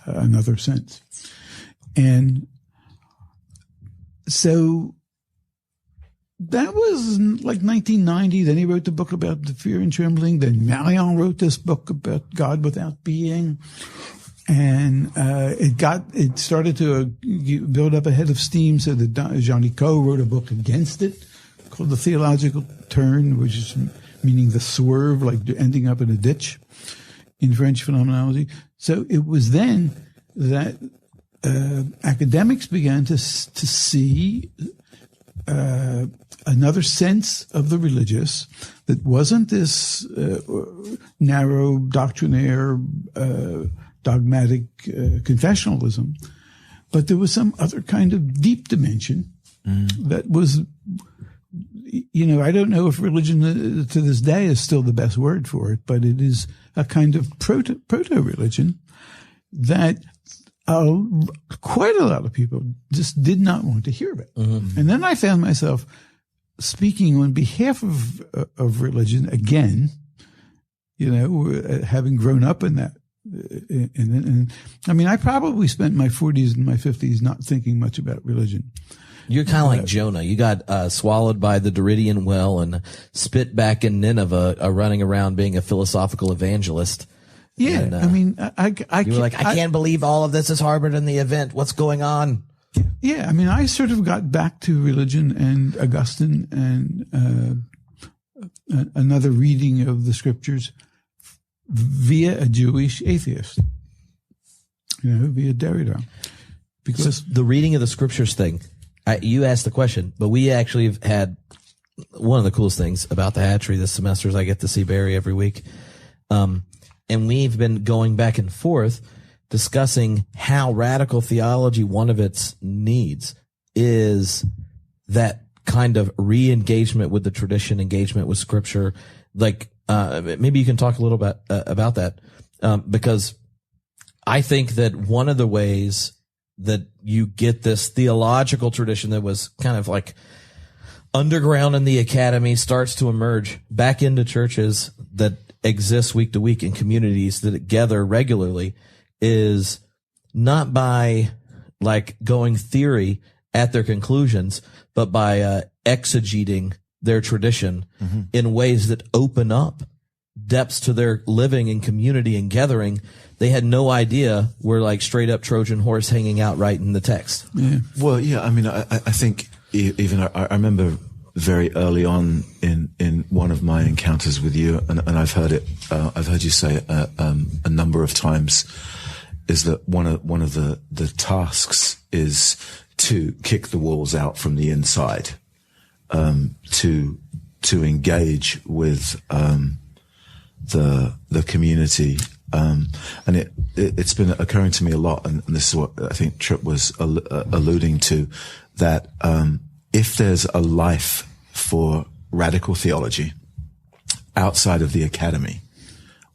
another sense. And so that was like 1990. Then he wrote the book about the fear and trembling. Then Marion wrote this book about God without being. And it started to build up a head of steam, so that Jean Nicot wrote a book against it called The Theological Turn, which is meaning the swerve, like ending up in a ditch in French phenomenology. So it was then that academics began to see another sense of the religious that wasn't this narrow doctrinaire dogmatic confessionalism, but there was some other kind of deep dimension that was, I don't know if religion to this day is still the best word for it, but it is a kind of proto-religion that quite a lot of people just did not want to hear about. Mm-hmm. And then I found myself speaking on behalf of religion again, having grown up in that. And I probably spent my 40s and my 50s not thinking much about religion. You're kind of like Jonah. You got swallowed by the Doridian well and spit back in Nineveh, running around being a philosophical evangelist. Yeah, and, you were like, I can't believe all of this is harbored in the event. What's going on? Yeah, I sort of got back to religion and Augustine and another reading of the scriptures via a Jewish atheist, via Derrida. Because so the reading of the scriptures thing, you asked the question, but we actually have had one of the coolest things about the Hatchery this semester is I get to see Barry every week. And we've been going back and forth discussing how radical theology, one of its needs is that kind of re-engagement with the tradition, engagement with scripture. Like, maybe you can talk a little bit about that, because I think that one of the ways that you get this theological tradition that was kind of like underground in the academy starts to emerge back into churches that exist week to week in communities that gather regularly is not by like going theory at their conclusions, but by exegeting their tradition in ways that open up depths to their living and community and gathering. They had no idea were like straight up Trojan horse hanging out right in the text. Yeah. Well, yeah, I think even I remember very early on in one of my encounters with you, and I've heard you say a number of times, is that one of the tasks is to kick the walls out from the inside, to engage with the community, and it's been occurring to me a lot, and this is what I think Tripp was alluding to, that if there's a life for radical theology outside of the academy,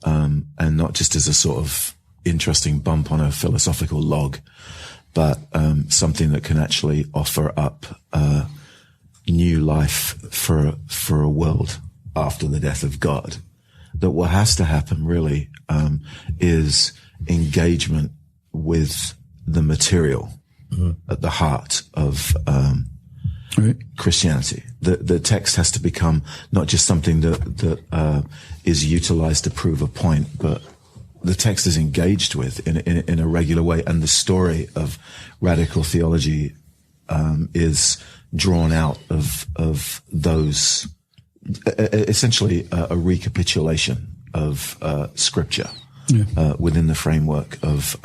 and not just as a sort of interesting bump on a philosophical log, but something that can actually offer up new life for a world after the death of God. That what has to happen really is engagement with the material at the heart of Christianity. The text has to become not just something that is utilized to prove a point, but the text is engaged with in a regular way, and the story of radical theology is drawn out of those, essentially a recapitulation of Scripture within the framework of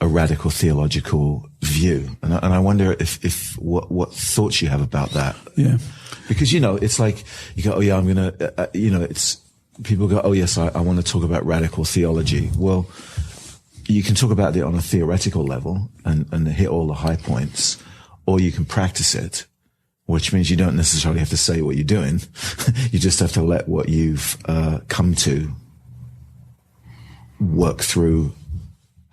a radical theological view. And I wonder if what thoughts you have about that. Yeah. Because, it's like you go, oh yeah, I'm going to, it's, people go, oh yes, I want to talk about radical theology. Well, you can talk about it on a theoretical level and hit all the high points, or you can practice it, which means you don't necessarily have to say what you're doing. You just have to let what you've come to work through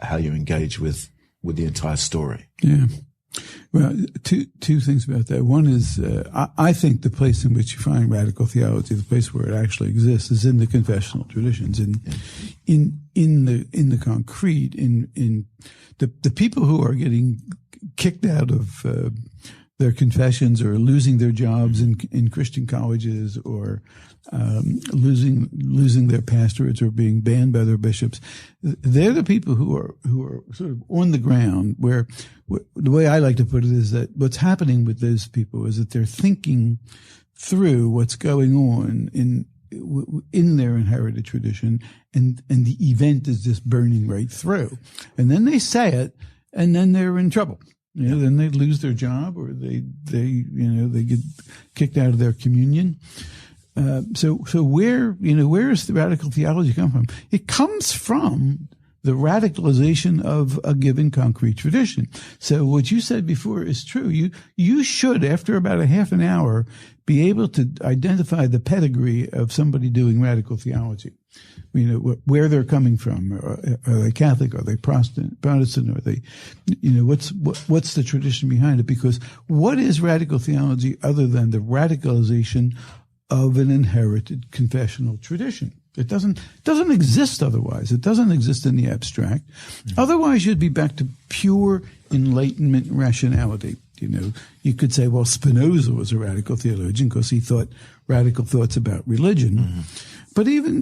how you engage with the entire story. Yeah. Well, two things about that. One is, I think the place in which you find radical theology, the place where it actually exists, is in the confessional traditions, in the concrete, in the people who are getting kicked out of their confessions, or losing their jobs in Christian colleges, or losing their pastorates, or being banned by their bishops. They're the people who are sort of on the ground, where the way I like to put it is that what's happening with those people is that they're thinking through what's going on in their inherited tradition, and the event is just burning right through. And then they say it, and then they're in trouble. Then they lose their job, or they get kicked out of their communion. So where is the radical theology come from? It comes from the radicalization of a given concrete tradition. So what you said before is true. You should, after about a half an hour, be able to identify the pedigree of somebody doing radical theology. Where they're coming from. Are they Catholic? Are they Protestant? Are they, what's the tradition behind it? Because what is radical theology other than the radicalization of an inherited confessional tradition? It doesn't exist otherwise. It doesn't exist in the abstract. Mm-hmm. Otherwise, you'd be back to pure Enlightenment rationality. You could say, well, Spinoza was a radical theologian because he thought radical thoughts about religion. Mm-hmm.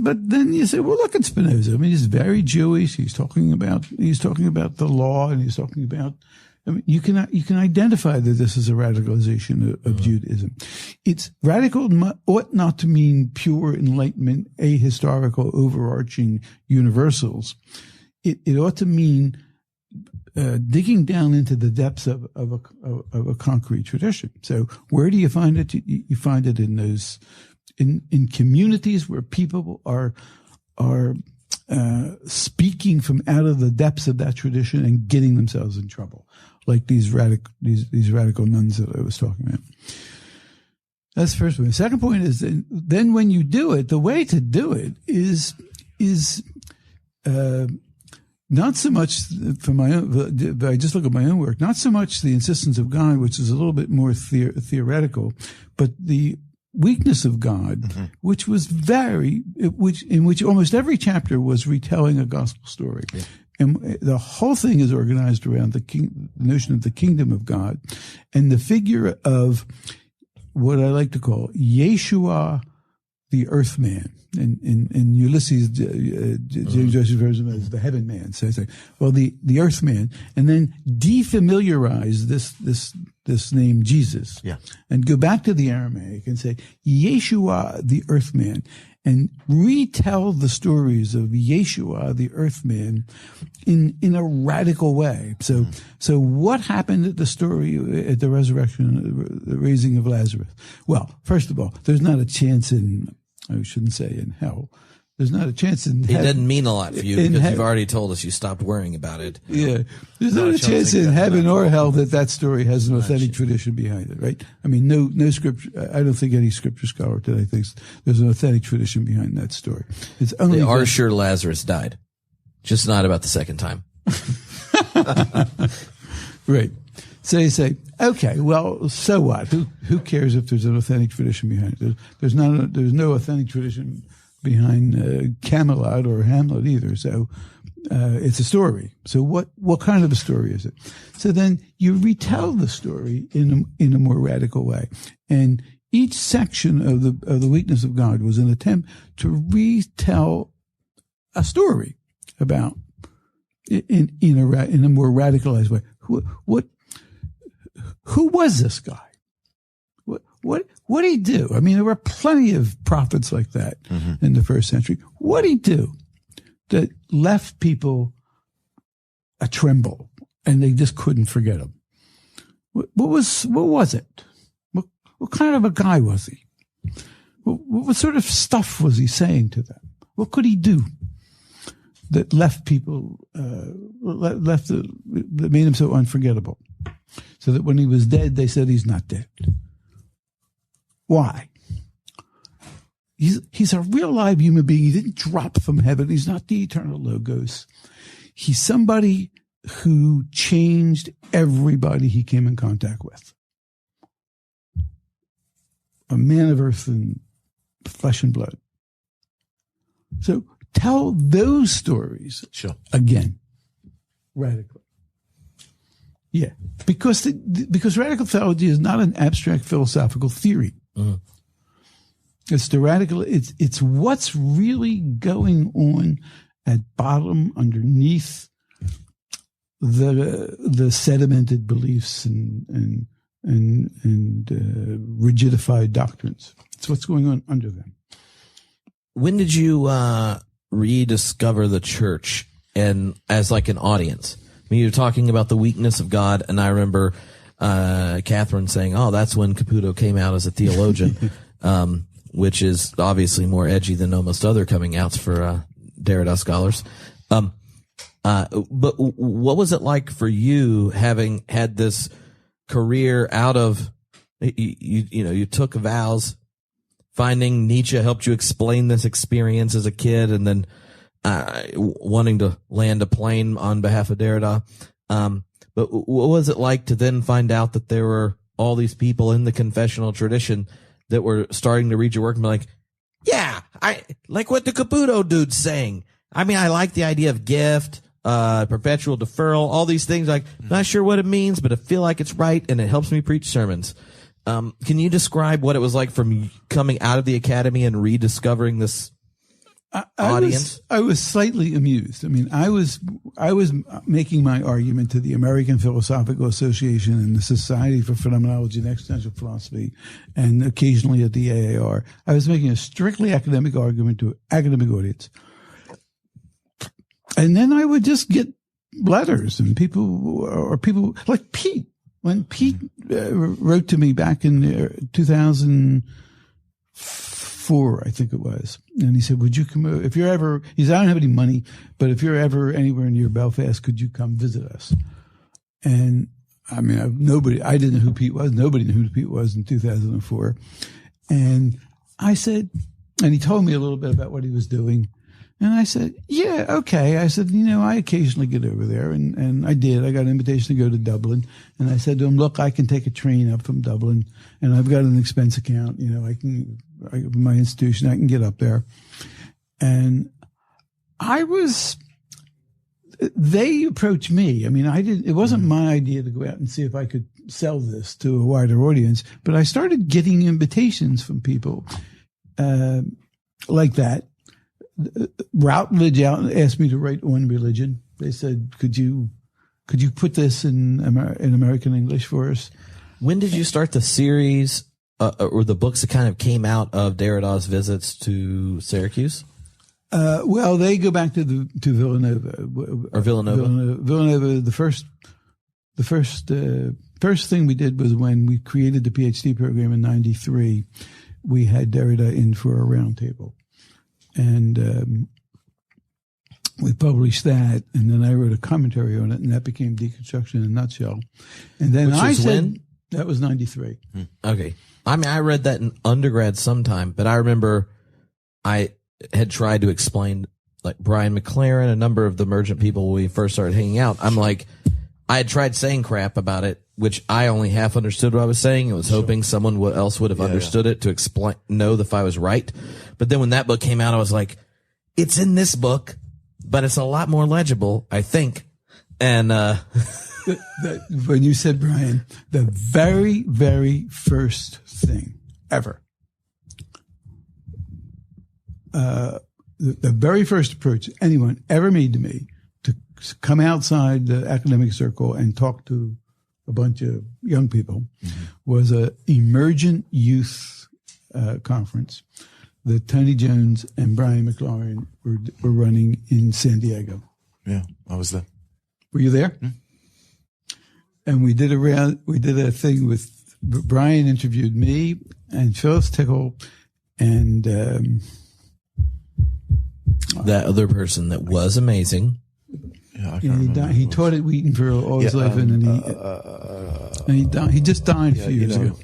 But then you say, well, look at Spinoza. I mean, he's very Jewish. He's talking about the law, and he's talking about, you can identify that this is a radicalization of Judaism. It's radical ought not to mean pure Enlightenment, ahistorical, overarching universals. It ought to mean digging down into the depths of a concrete tradition. So where do you find it? You find it in those in communities where people are speaking from out of the depths of that tradition and getting themselves in trouble, like these radical nuns that I was talking about. That's the first point. The second point is then when you do it, the way to do it is not so much for my own, I just look at my own work, not so much the insistence of God, which is a little bit more theoretical, but the weakness of God, mm-hmm. which was in which almost every chapter was retelling a gospel story. Yeah. And the whole thing is organized around the notion of the kingdom of God and the figure of what I like to call Yeshua, the earth man. In Ulysses, James Joyce refers to him as the heaven man. So it's like, well, the earth man, and then defamiliarize this name Jesus, and go back to the Aramaic and say Yeshua, the earth man, and retell the stories of Yeshua, the earth man, in a radical way. So what happened at the resurrection, the raising of Lazarus? Well, first of all, there's not a chance I shouldn't say in hell. There's not a chance in heaven. It doesn't mean a lot for you because you've already told us you stopped worrying about it. Yeah. There's not a chance in heaven or hell that story has an authentic tradition behind it, right? I mean, no scripture, I don't think any scripture scholar today thinks there's an authentic tradition behind that story. It's only they are sure Lazarus died. Just not about the second time. Right. So you say, okay, well, so what? Who cares if there's an authentic tradition behind it? There's no authentic tradition behind Camelot or Hamlet either. So it's a story. So what kind of a story is it? So then you retell the story in a more radical way, and each section of the weakness of God was an attempt to retell a story about in a more radicalized way. Who was this guy? What did he do? I mean, there were plenty of prophets like that in the first century. What did he do that left people a tremble and they just couldn't forget him? What was it? What kind of a guy was he? What sort of stuff was he saying to them? What could he do that left people, that made him so unforgettable? So that when he was dead, they said he's not dead. Why? He's a real live human being. He didn't drop from heaven. He's not the eternal Logos. He's somebody who changed everybody he came in contact with. A man of earth and flesh and blood. So tell those stories again, radically. Yeah, because radical theology is not an abstract philosophical theory. It's the radical. It's what's really going on at bottom underneath the sedimented beliefs and rigidified doctrines. It's what's going on under them. When did you rediscover the church and as like an audience? I mean, you're talking about the weakness of God, and I remember Catherine saying, "Oh, that's when Caputo came out as a theologian," which is obviously more edgy than almost other coming outs for Derrida scholars. But what was it like for you, having had this career out of you took vows, finding Nietzsche helped you explain this experience as a kid, and then wanting to land a plane on behalf of Derrida. But what was it like to then find out that there were all these people in the confessional tradition that were starting to read your work and be like, yeah, I like what the Caputo dude's saying. I mean, I like the idea of gift, perpetual deferral, all these things. Like, not sure what it means, but I feel like it's right, and it helps me preach sermons. Can you describe what it was like from coming out of the academy and rediscovering this audience? I was slightly amused. I mean, I was making my argument to the American Philosophical Association and the Society for Phenomenology and Existential Philosophy, and occasionally at the AAR. I was making a strictly academic argument to an academic audience. And then I would just get letters and people like Pete. When Pete wrote to me back in 2004, I think it was, and he said, "Would you come? If you're ever," he said, "I don't have any money, but if you're ever anywhere near Belfast, could you come visit us?" And I mean, I didn't know who Pete was. Nobody knew who Pete was in 2004. And I said, and he told me a little bit about what he was doing. And I said, yeah, okay. I said, I occasionally get over there. And I did. I got an invitation to go to Dublin. And I said to him, look, I can take a train up from Dublin, and I've got an expense account. My institution, I can get up there. And they approached me. I mean, it wasn't my idea to go out and see if I could sell this to a wider audience, but I started getting invitations from people, like that. Routledge asked me to write on religion. They said, could you put this in American English for us? When did you start the series or the books that kind of came out of Derrida's visits to Syracuse? Well, they go back to Villanova. Villanova. The first thing we did was when we created the PhD program in '93. We had Derrida in for a roundtable. And we published that, and then I wrote a commentary on it, and that became Deconstruction in a Nutshell. And then that was 93. Okay. I mean, I read that in undergrad sometime, but I remember I had tried to explain like Brian McLaren, a number of the Emergent people when we first started hanging out, I'm like, I had tried saying crap about it, which I only half understood what I was saying. I was hoping someone else would have understood it to know if I was right. But then when that book came out, I was like, it's in this book, but it's a lot more legible, I think. And, when you said, Brian, the very, very first thing ever, the very first approach anyone ever made to me to come outside the academic circle and talk to a bunch of young people was a emergent youth conference that Tony Jones and Brian McLaren were running in San Diego. Yeah, I was there. Were you there? Mm-hmm. And we did a thing with Brian interviewed me and Phyllis Tickle and that other person that was amazing. Yeah, I can't remember. He taught at Wheaton for all his life, and he died. He just died a few years ago.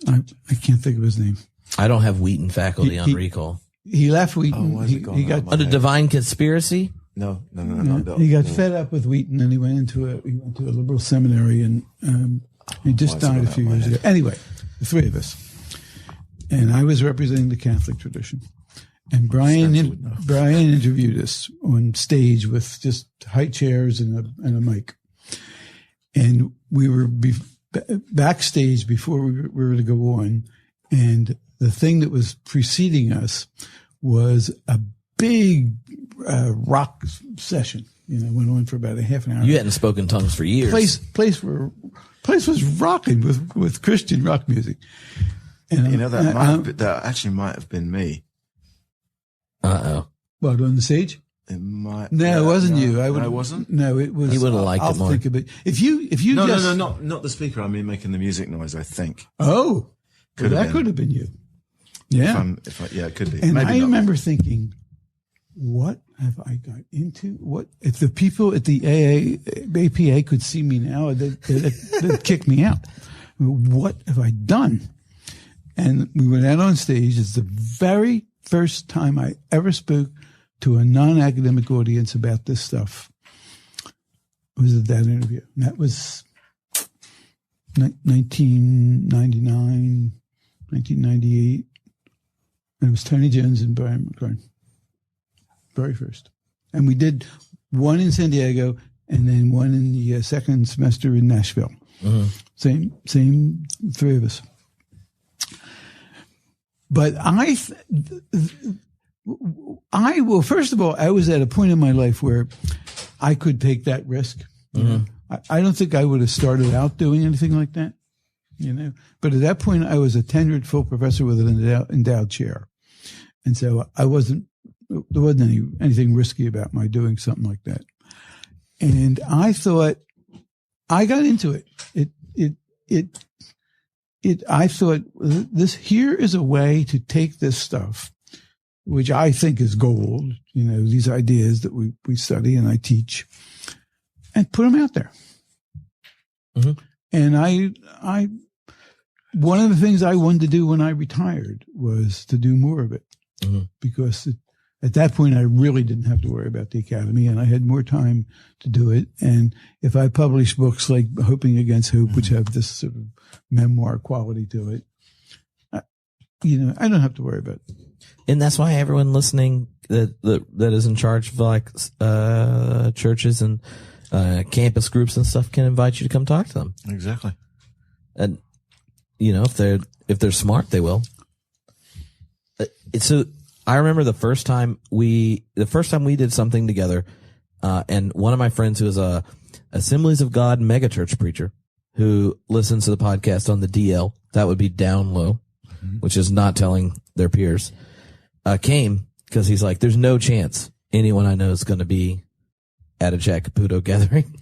I can't think of his name. I don't have Wheaton faculty on recall. He left Wheaton. He got under Divine Conspiracy. No. He got fed up with Wheaton, and he went to a liberal seminary, and he just died a few years ago. Anyway, the three of us, and I was representing the Catholic tradition, and Brian interviewed us on stage with just high chairs and a mic, and we were backstage before we were to go on, and the thing that was preceding us was a big rock session. Went on for about a half an hour. You hadn't spoken tongues for years. Place was rocking with Christian rock music. And that actually might have been me. Uh-oh. What, on the stage? It might. No, it wasn't you. I wasn't. No, it was. He would have liked it more. Think of it. If you not the speaker. I mean, making the music noise. I think. Oh, could have been you. Yeah. It could be. And Maybe I remember thinking, what have I got into? What if the people at the APA could see me now? They'd kick me out. What have I done? And we went out on stage. It's the very first time I ever spoke to a non-academic audience about this stuff. It was at that interview. And that was 1999, 1998. And it was Tony Jones and Brian McLaren. Very first. And we did one in San Diego and then one in the second semester in Nashville. Uh-huh. Same three of us. But first of all, I was at a point in my life where I could take that risk. Mm-hmm. I don't think I would have started out doing anything like that, But at that point, I was a tenured full professor with an endowed chair. And so there wasn't anything risky about my doing something like that. And I thought, I got into it. I thought here is a way to take this stuff, which I think is gold, these ideas that we study and I teach, and put them out there. Mm-hmm. And one of the things I wanted to do when I retired was to do more of it. Mm-hmm. Because at that point, I really didn't have to worry about the academy, and I had more time to do it. And if I publish books like Hoping Against Hope, which have this sort of memoir quality to it, I don't have to worry about it. And that's why everyone listening that is in charge of churches and campus groups and stuff can invite you to come talk to them. Exactly. And if they're smart, they will. So I remember the first time we did something together, and one of my friends who is a Assemblies of God megachurch preacher who listens to the podcast on the DL, that would be down low, which is not telling their peers, came because he's like, there's no chance anyone I know is going to be at a Jack Caputo gathering.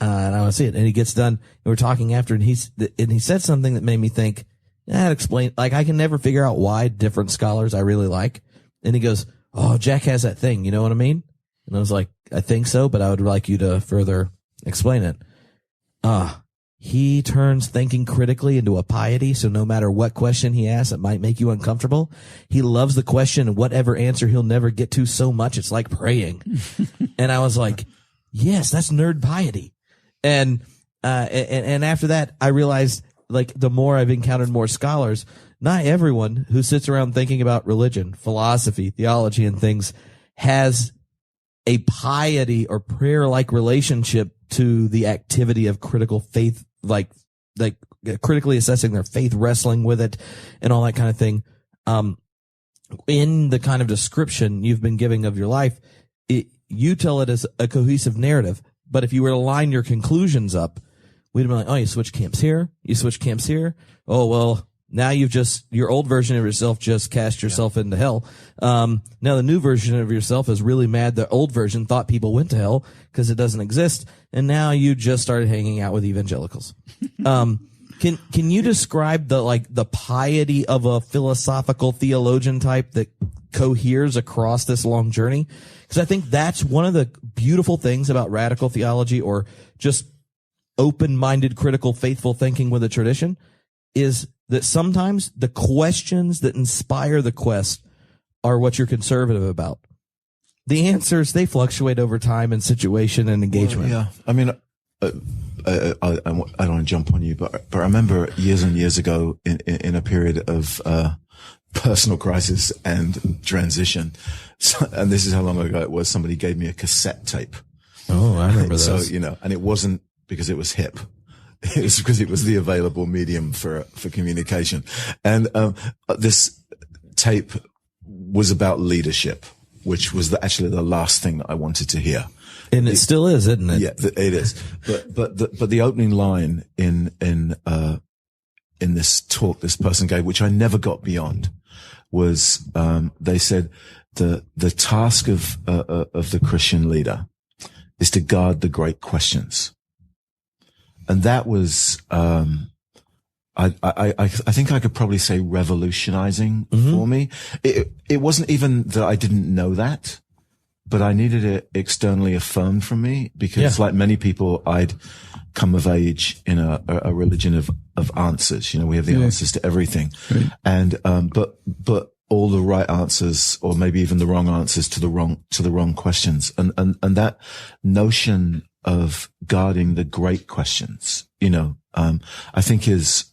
And I want to see it. And he gets done, and we're talking after, and he said something that made me think, explain, like, I can never figure out why different scholars I really like. And he goes, oh, Jack has that thing. You know what I mean? And I was like, I think so, but I would like you to further explain it. he turns thinking critically into a piety. So no matter what question he asks, it might make you uncomfortable. He loves the question and whatever answer he'll never get to so much, it's like praying. And I was like, yes, that's nerd piety. And after that, I realized, like, the more I've encountered more scholars, not everyone who sits around thinking about religion, philosophy, theology, and things has a piety or prayer-like relationship to the activity of critical faith, like critically assessing their faith, wrestling with it, and all that kind of thing. In the kind of description you've been giving of your life, you tell it as a cohesive narrative. But if you were to line your conclusions up, we'd be like, oh, you switch camps here, you switch camps here. Oh, well, now your old version of yourself just cast yourself into hell. Now the new version of yourself is really mad the old version thought people went to hell because it doesn't exist. And now you just started hanging out with evangelicals. Can you describe the piety of a philosophical theologian type that coheres across this long journey? Because I think that's one of the beautiful things about radical theology, or just open-minded, critical, faithful thinking with a tradition, is that sometimes the questions that inspire the quest are what you're conservative about. The answers, they fluctuate over time and situation and engagement. Well, yeah. I mean, I don't want to jump on you, but I remember years and years ago in a period of personal crisis and transition. So, and this is how long ago it was. Somebody gave me a cassette tape. Oh, I remember so, those. And it wasn't because it was hip. It was because it was the available medium for communication. And, this tape was about leadership, which was actually the last thing that I wanted to hear. And it still is, isn't it? Yeah, it is. But the opening line in this talk this person gave, which I never got beyond, was, they said the task of the Christian leader is to guard the great questions. And that was, I think I could probably say revolutionizing for me. It wasn't even that I didn't know that, but I needed it externally affirmed from me because, like many people, I'd come of age in a religion of answers. We have the answers to everything. Right. And, but all the right answers, or maybe even the wrong answers to the wrong questions. And that notion of guarding the great questions, I think is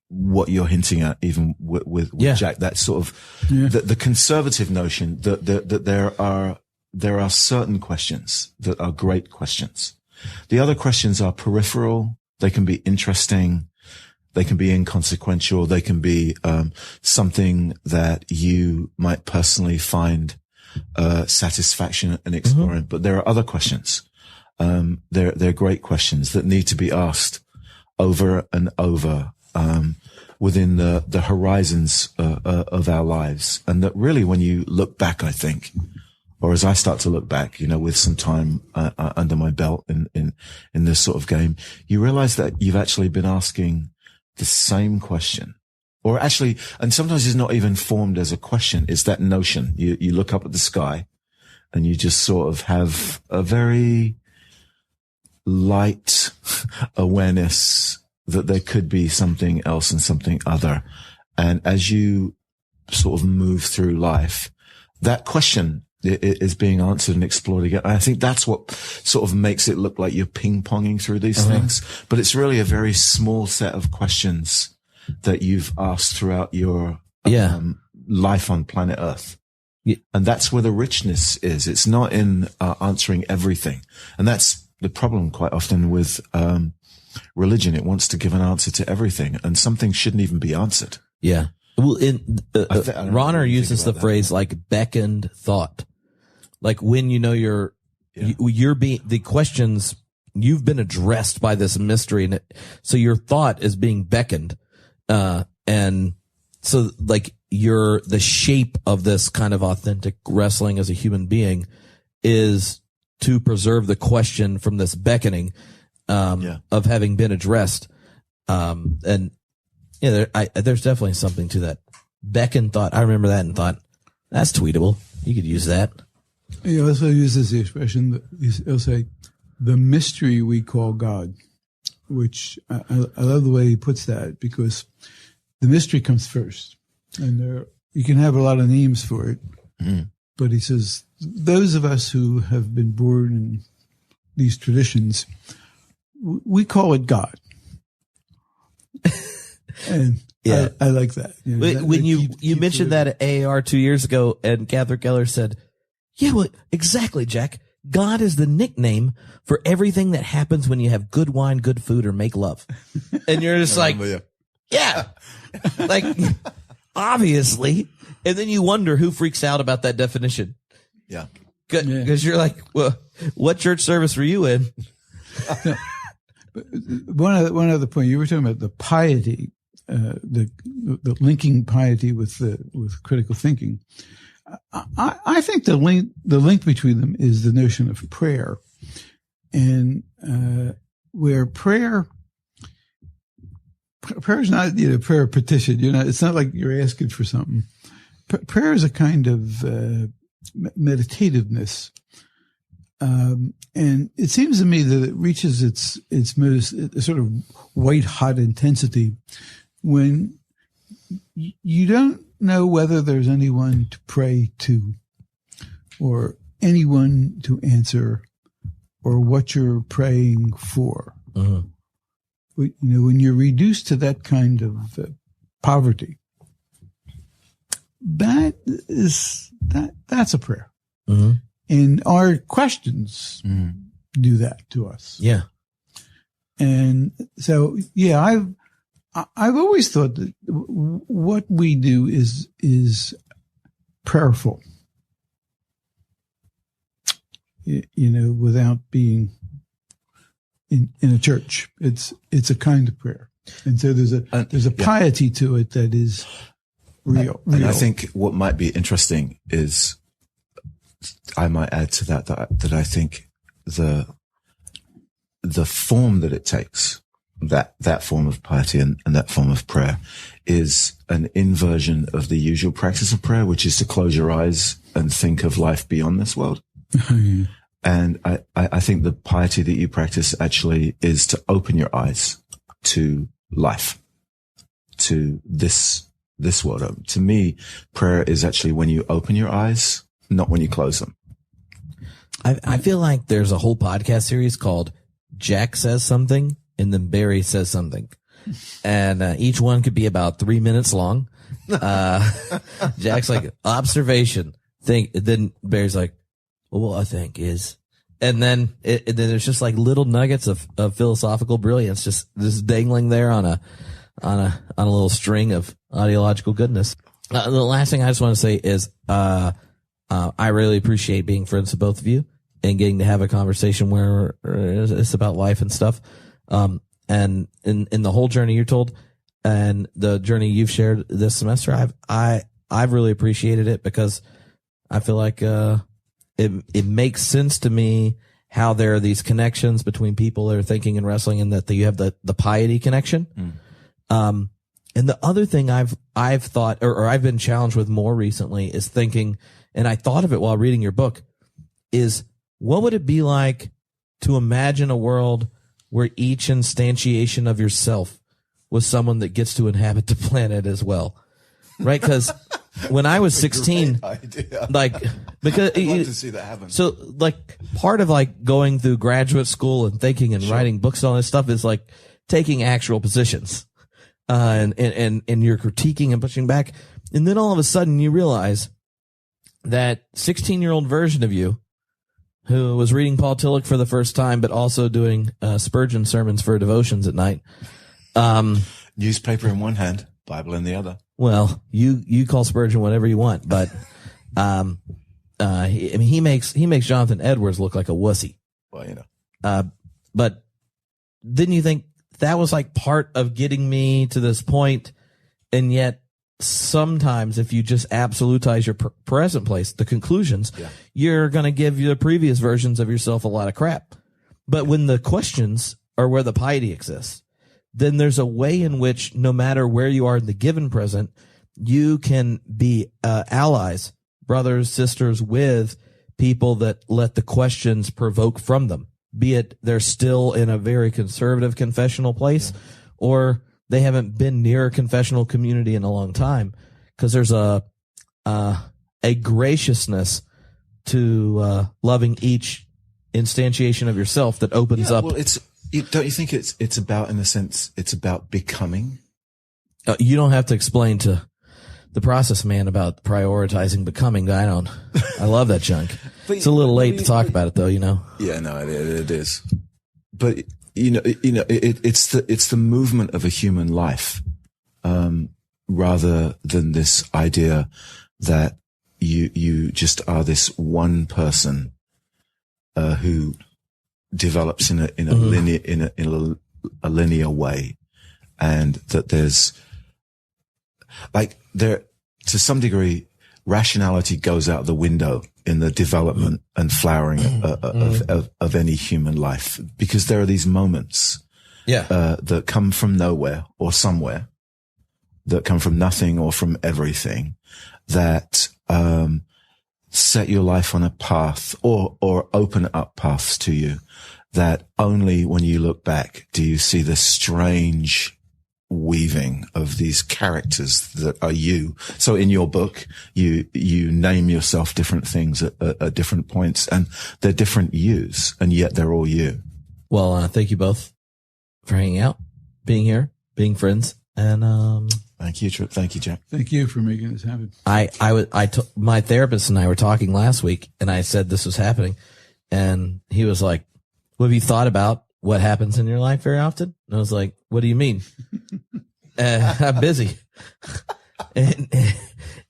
what you're hinting at, even with Jack, that sort of, the conservative notion that there are certain questions that are great questions. The other questions are peripheral. They can be interesting. They can be inconsequential. They can be, something that you might personally find, satisfaction in exploring. But there are other questions. They're great questions that need to be asked over and over, within the horizons, of our lives. And that really, when you look back, I think, or as I start to look back, with some time, under my belt in this sort of game, you realize that you've actually been asking the same question, or actually, and sometimes it's not even formed as a question. It's that notion. You look up at the sky and you just sort of have a very light awareness that there could be something else and something other. And as you sort of move through life, that question is being answered and explored again. I think that's what sort of makes it look like you're ping-ponging through these things. But it's really a very small set of questions that you've asked throughout your life on planet Earth. Yeah. And that's where the richness is. It's not in answering everything. And that's the problem quite often with religion. It wants to give an answer to everything, and some things shouldn't even be answered. Yeah. Well, Ronner uses the phrase like beckoned thought. Like when you're being, the questions, you've been addressed by this mystery, and so your thought is being beckoned. And so like the shape of this kind of authentic wrestling as a human being is to preserve the question from this beckoning, of having been addressed. And there's definitely something to that. Beckoned thought. I remember that and thought, that's tweetable. You could use that. He also uses the expression, he'll say, the mystery we call God. which I love the way he puts that, because the mystery comes first, and you can have a lot of names for it. But he says, those of us who have been born in these traditions, we call it God. And yeah, I like that. When you mentioned that at AAR 2 years ago, and Catherine Keller said, yeah, well, exactly, Jack. God is the nickname for everything that happens when you have good wine, good food, or make love. And you're just like, yeah, like, obviously. And then you wonder who freaks out about that definition. Yeah. Because you're like, well, what church service were you in? One other point, you were talking about the piety, the linking piety with critical thinking. I think the link between them is the notion of prayer, and where prayer is not prayer of petition. It's not like you're asking for something. Prayer is a kind of meditativeness, and it seems to me that it reaches its most sort of white hot intensity when you don't know whether there's anyone to pray to, or anyone to answer, or what you're praying for. When you're reduced to that kind of poverty, that's a prayer. And our questions do that to us. Yeah. And so, yeah, I've always thought that what we do is prayerful, without being in a church. It's a kind of prayer. And so there's a piety to it that is real. And I think what might be interesting is, I might add to that I think the form that it takes, that form of piety and that form of prayer, is an inversion of the usual practice of prayer, which is to close your eyes and think of life beyond this world. And I think the piety that you practice actually is to open your eyes to life, to this world. To me, prayer is actually when you open your eyes, not when you close them. I feel like there's a whole podcast series called Jack Says Something and then Barry Says Something. And each one could be about 3 minutes long. Jack's like, observation, think. Then Barry's like, well, what I think is. And then there's just like little nuggets of philosophical brilliance just dangling there on a little string of ideological goodness. The last thing I just want to say is, I really appreciate being friends with both of you and getting to have a conversation where it's about life and stuff. And in the whole journey you're told and the journey you've shared this semester, I've really appreciated it, because I feel like, it makes sense to me how there are these connections between people that are thinking and wrestling, and that you have the piety connection. And the other thing I've thought, or I've been challenged with more recently, is thinking, and I thought of it while reading your book, is what would it be like to imagine a world where each instantiation of yourself was someone that gets to inhabit the planet as well? Right? Because when I was 16, like, because I'd love to see that happen. So like part of like going through graduate school and thinking and writing books and all this stuff is like taking actual positions, and you're critiquing and pushing back. And then all of a sudden you realize that 16-year-old version of you who was reading Paul Tillich for the first time, but also doing Spurgeon sermons for devotions at night. Newspaper in one hand, Bible in the other. Well, you call Spurgeon whatever you want, but he makes Jonathan Edwards look like a wussy. Well, But didn't you think that was like part of getting me to this point? And yet sometimes if you just absolutize your present place, the conclusions, you're going to give the previous versions of yourself a lot of crap. But when the questions are where the piety exists, then there's a way in which no matter where you are in the given present, you can be allies, brothers, sisters with people that let the questions provoke from them be it they're still in a very conservative confessional place, or they haven't been near a confessional community in a long time, because there's a graciousness to loving each instantiation of yourself that opens up. Well, don't you think it's about, in a sense, it's about becoming? You don't have to explain to the process man about prioritizing becoming. I love that junk. It's a little late to talk about it, though. Yeah, no, it is. But it's the movement of a human life, rather than this idea that you just are this one person who develops in a linear way, and that there's to some degree rationality goes out the window in the development and flowering of any human life, because there are these moments that come from nowhere or somewhere, that come from nothing or from everything, that set your life on a path or open up paths to you, that only when you look back do you see the strange weaving of these characters that are you. So in your book, you name yourself different things at different points, and they're different yous, and yet they're all you. Well, thank you both for hanging out, being here, being friends, and thank you, Trip. Thank you, Jack. Thank you for making this happen. My therapist and I were talking last week, and I said this was happening, and he was like, "What have you thought about what happens in your life very often?" And I was like, "What do you mean?" I'm busy. And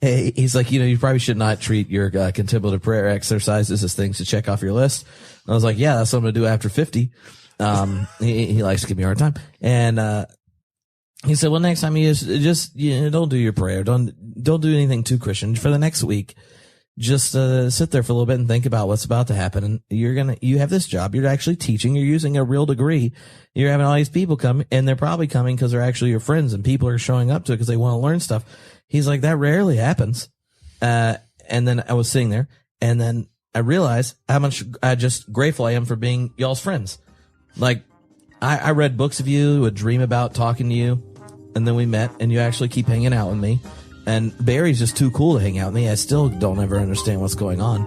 he's like, you probably should not treat your contemplative prayer exercises as things to check off your list. And I was like, yeah, that's what I'm going to do after 50. He likes to give me a hard time. And he said, well, next time you just don't do your prayer. Don't do anything too Christian for the next week. Just sit there for a little bit and think about what's about to happen. And you have this job. You're actually teaching. You're using a real degree. You're having all these people come, and they're probably coming because they're actually your friends, and people are showing up to it because they want to learn stuff. He's like, that rarely happens. And then I was sitting there, and then I realized how much just grateful I am for being y'all's friends. Like, I read books of you, would dream about talking to you, and then we met, and you actually keep hanging out with me. And Barry's just too cool to hang out with me. I still don't ever understand what's going on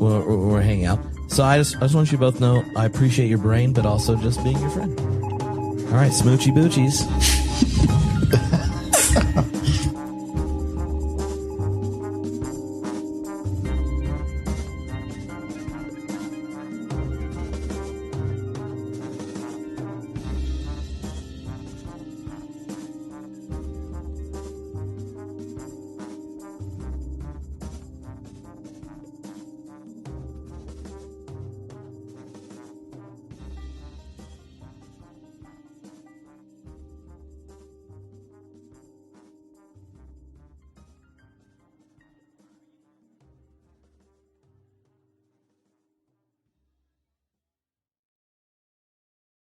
when we're hanging out. So I just want you to both know I appreciate your brain, but also just being your friend. All right, smoochy boochies.